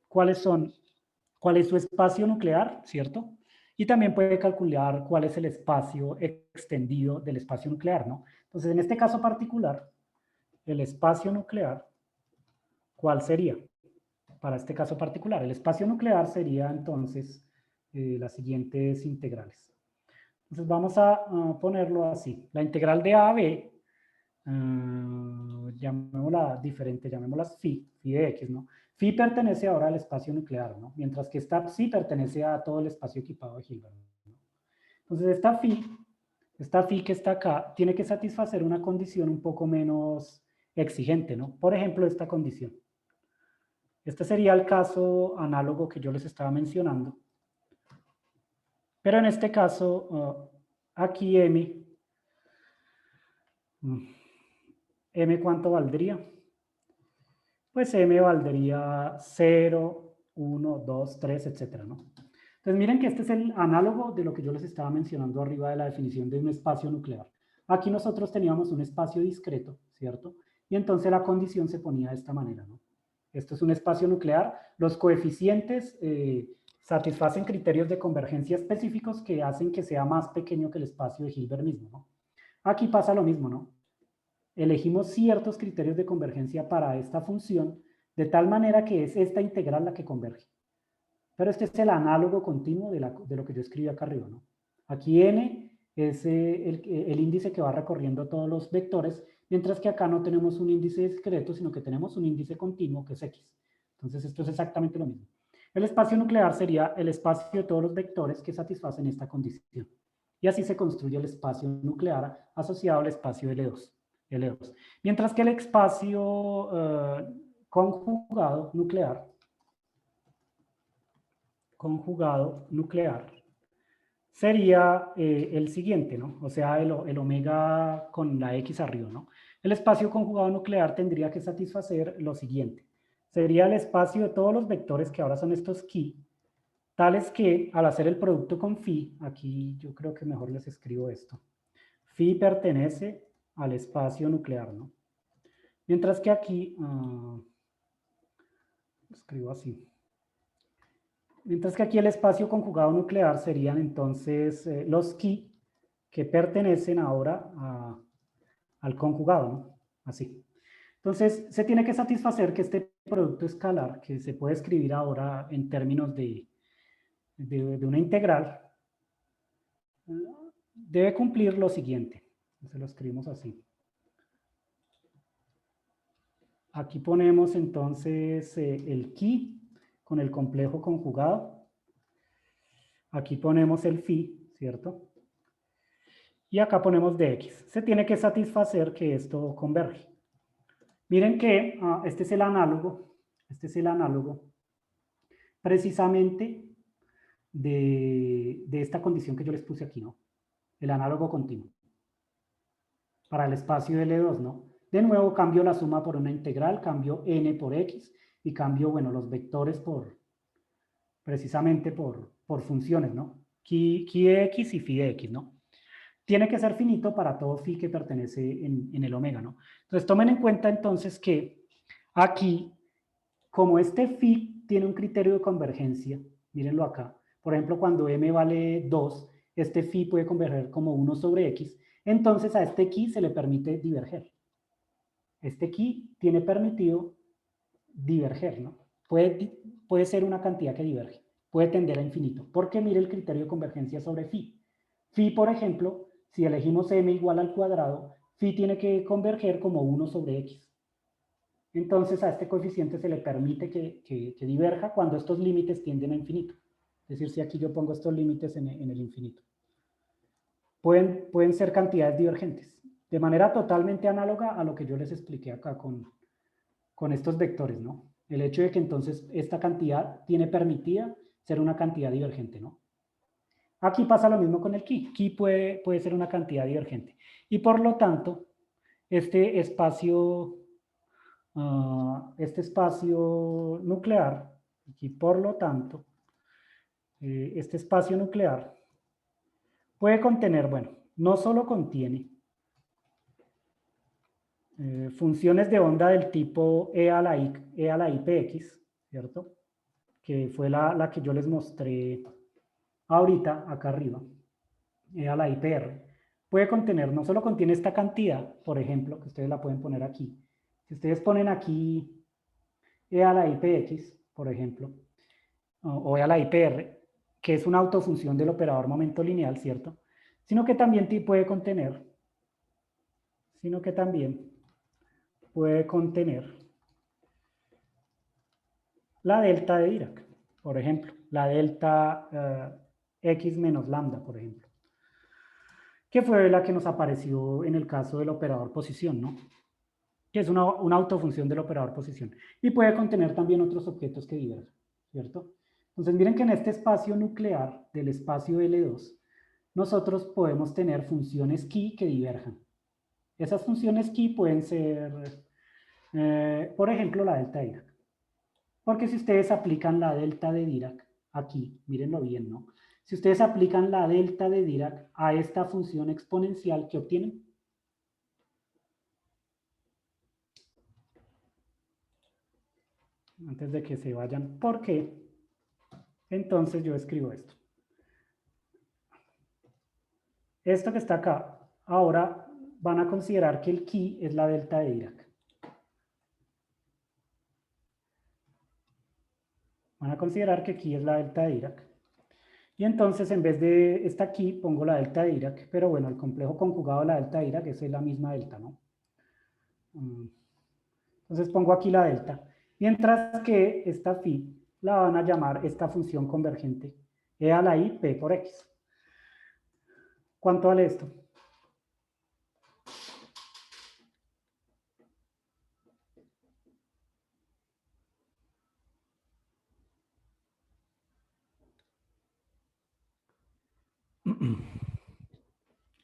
cuál es su espacio nuclear, ¿cierto? Y también puede calcular cuál es el espacio extendido del espacio nuclear, ¿no? Entonces, en este caso particular, el espacio nuclear, ¿cuál sería? Para este caso particular, el espacio nuclear sería entonces las siguientes integrales. Entonces vamos a ponerlo así. La integral de A a B, llamémosla diferente, llamémosla phi de x, ¿no? Phi pertenece ahora al espacio nuclear, ¿no? Mientras que esta psi pertenece a todo el espacio equipado de Hilbert, ¿no? Entonces esta phi que está acá, tiene que satisfacer una condición un poco menos exigente, ¿no? Por ejemplo, esta condición. Este sería el caso análogo que yo les estaba mencionando. Pero en este caso, aquí M ¿cuánto valdría? Pues M valdría 0, 1, 2, 3, etcétera, ¿no? Entonces miren que este es el análogo de lo que yo les estaba mencionando arriba de la definición de un espacio nuclear. Aquí nosotros teníamos un espacio discreto, ¿cierto? Y entonces la condición se ponía de esta manera, ¿no? Esto es un espacio nuclear. Los coeficientes satisfacen criterios de convergencia específicos que hacen que sea más pequeño que el espacio de Hilbert mismo, ¿no? Aquí pasa lo mismo, ¿no? Elegimos ciertos criterios de convergencia para esta función, de tal manera que es esta integral la que converge. Pero este es el análogo continuo de lo que yo escribí acá arriba, ¿no? Aquí n es el índice que va recorriendo todos los vectores, mientras que acá no tenemos un índice discreto, sino que tenemos un índice continuo que es x. Entonces esto es exactamente lo mismo. El espacio nuclear sería el espacio de todos los vectores que satisfacen esta condición. Y así se construye el espacio nuclear asociado al espacio L2. Mientras que el espacio conjugado nuclear sería el siguiente, ¿no? O sea, el omega con la x arriba, ¿no? El espacio conjugado nuclear tendría que satisfacer lo siguiente. Sería el espacio de todos los vectores que ahora son estos chi, tales que al hacer el producto con phi, aquí yo creo que mejor les escribo esto. Phi pertenece al espacio nuclear, ¿no? Mientras que aquí, escribo así. Mientras que aquí el espacio conjugado nuclear serían entonces los chi que pertenecen ahora al conjugado, ¿no? Así. Entonces, se tiene que satisfacer que este producto escalar, que se puede escribir ahora en términos de una integral, debe cumplir lo siguiente. Se lo escribimos así. Aquí ponemos entonces el qui con el complejo conjugado. Aquí ponemos el phi, ¿cierto? Y acá ponemos dx. Se tiene que satisfacer que esto converge. Miren que este es el análogo precisamente de esta condición que yo les puse aquí, ¿no? El análogo continuo. Para el espacio L2, ¿no? De nuevo cambio la suma por una integral, cambio n por x y cambio, bueno, los vectores precisamente por funciones, ¿no? Qui de x y phi de x, ¿no? Tiene que ser finito para todo phi que pertenece en el omega, ¿no? Entonces tomen en cuenta entonces que aquí, como este phi tiene un criterio de convergencia, mírenlo acá, por ejemplo, cuando m vale 2, este phi puede converger como 1 sobre x, entonces a este qui se le permite diverger. Este qui tiene permitido diverger, ¿no? Puede ser una cantidad que diverge, puede tender a infinito, porque mire el criterio de convergencia sobre phi. Phi, por ejemplo, si elegimos m igual al cuadrado, phi tiene que converger como 1 sobre x. Entonces a este coeficiente se le permite que diverja cuando estos límites tienden a infinito. Es decir, si aquí yo pongo estos límites en el infinito. Pueden ser cantidades divergentes, de manera totalmente análoga a lo que yo les expliqué acá con estos vectores, ¿no? El hecho de que entonces esta cantidad tiene permitida ser una cantidad divergente, ¿no? Aquí pasa lo mismo con el qui. Qui puede ser una cantidad divergente. Y por lo tanto, este espacio nuclear, y por lo tanto, este espacio nuclear puede contener, bueno, no solo contiene funciones de onda del tipo e a la ipx, ¿cierto? Que fue la que yo les mostré ahorita, acá arriba, e a la ipr. Puede contener, no solo contiene esta cantidad, por ejemplo, que ustedes la pueden poner aquí. Si ustedes ponen aquí e a la ipx, por ejemplo, o e a la ipr, que es una autofunción del operador momento lineal, ¿cierto? Sino que también puede contener la delta de Dirac, por ejemplo, la delta x menos lambda, por ejemplo, que fue la que nos apareció en el caso del operador posición, ¿no? Que es una autofunción del operador posición. Y puede contener también otros objetos que divergen, ¿cierto? Entonces miren que en este espacio nuclear del espacio L2, nosotros podemos tener funciones chi que diverjan. Esas funciones chi pueden ser, por ejemplo, la delta de Dirac. Porque si ustedes aplican la delta de Dirac aquí, mírenlo bien, ¿no? Si ustedes aplican la delta de Dirac a esta función exponencial, ¿qué obtienen? Antes de que se vayan, ¿por qué? Entonces yo escribo esto. Esto que está acá, ahora van a considerar que el chi es la delta de Dirac. Van a considerar que chi es la delta de Dirac. Y entonces en vez de esta chi pongo la delta de Dirac, pero bueno, el complejo conjugado de la delta de Dirac es la misma delta, ¿no? Entonces pongo aquí la delta. Mientras que esta phi la van a llamar esta función convergente e a la i p por x. ¿Cuánto vale esto?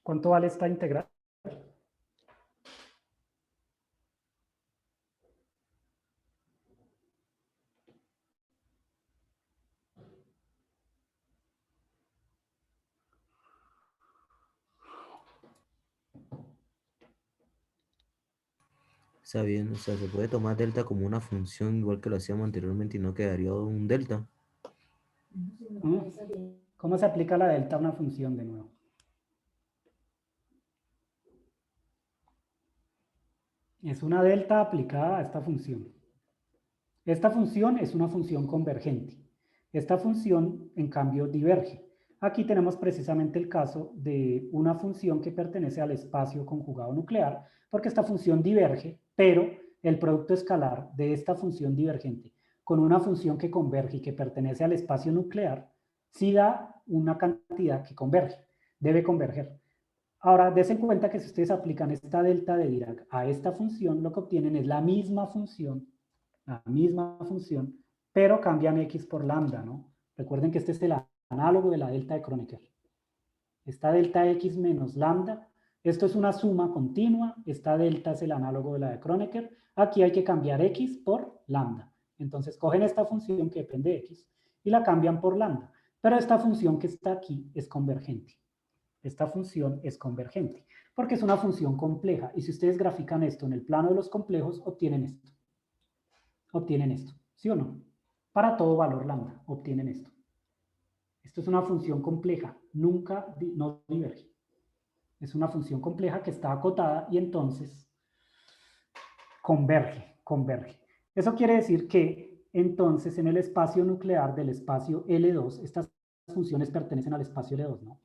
¿Cuánto vale esta integral? Sabiendo, o sea, se puede tomar delta como una función igual que lo hacíamos anteriormente y no quedaría un delta. ¿Cómo se aplica la delta a una función de nuevo? Es una delta aplicada a esta función. Esta función es una función convergente. Esta función, en cambio, diverge. Aquí tenemos precisamente el caso de una función que pertenece al espacio conjugado nuclear, porque esta función diverge, pero el producto escalar de esta función divergente con una función que converge y que pertenece al espacio nuclear, sí da una cantidad que converge, debe converger. Ahora, des en cuenta que si ustedes aplican esta delta de Dirac a esta función, lo que obtienen es la misma función, pero cambian x por lambda, ¿no? Recuerden que este es el análogo de la delta de Kronecker. Esta delta x menos lambda, esto es una suma continua, esta delta es el análogo de la de Kronecker, aquí hay que cambiar x por lambda. Entonces cogen esta función que depende de x y la cambian por lambda, pero esta función que está aquí es convergente. Esta función es convergente, porque es una función compleja, y si ustedes grafican esto en el plano de los complejos, obtienen esto. Obtienen esto, ¿sí o no? Para todo valor lambda, obtienen esto. Esto es una función compleja, no diverge. Es una función compleja que está acotada y entonces converge. Eso quiere decir que entonces en el espacio nuclear del espacio L2, estas funciones pertenecen al espacio L2, ¿no?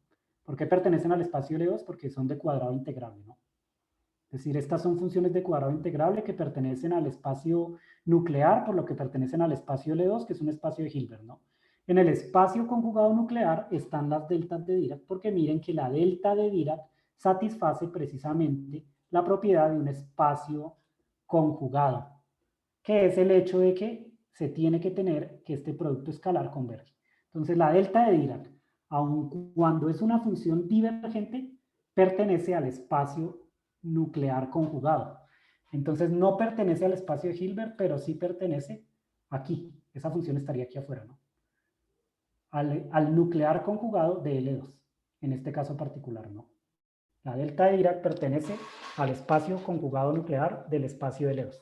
¿Por qué pertenecen al espacio L2? Porque son de cuadrado integrable, ¿no? Es decir, estas son funciones de cuadrado integrable que pertenecen al espacio nuclear, por lo que pertenecen al espacio L2, que es un espacio de Hilbert, ¿no? En el espacio conjugado nuclear están las deltas de Dirac, porque miren que la delta de Dirac satisface precisamente la propiedad de un espacio conjugado, que es el hecho de que se tiene que tener que este producto escalar converge. Entonces, la delta de Dirac, aun cuando es una función divergente, pertenece al espacio nuclear conjugado. Entonces, no pertenece al espacio de Hilbert, pero sí pertenece aquí. Esa función estaría aquí afuera, ¿no? Al nuclear conjugado de L2, en este caso particular, ¿no? La delta de Dirac pertenece al espacio conjugado nuclear del espacio de L2.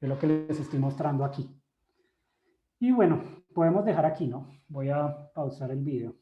Es lo que les estoy mostrando aquí. Y bueno, podemos dejar aquí, ¿no? Voy a pausar el video.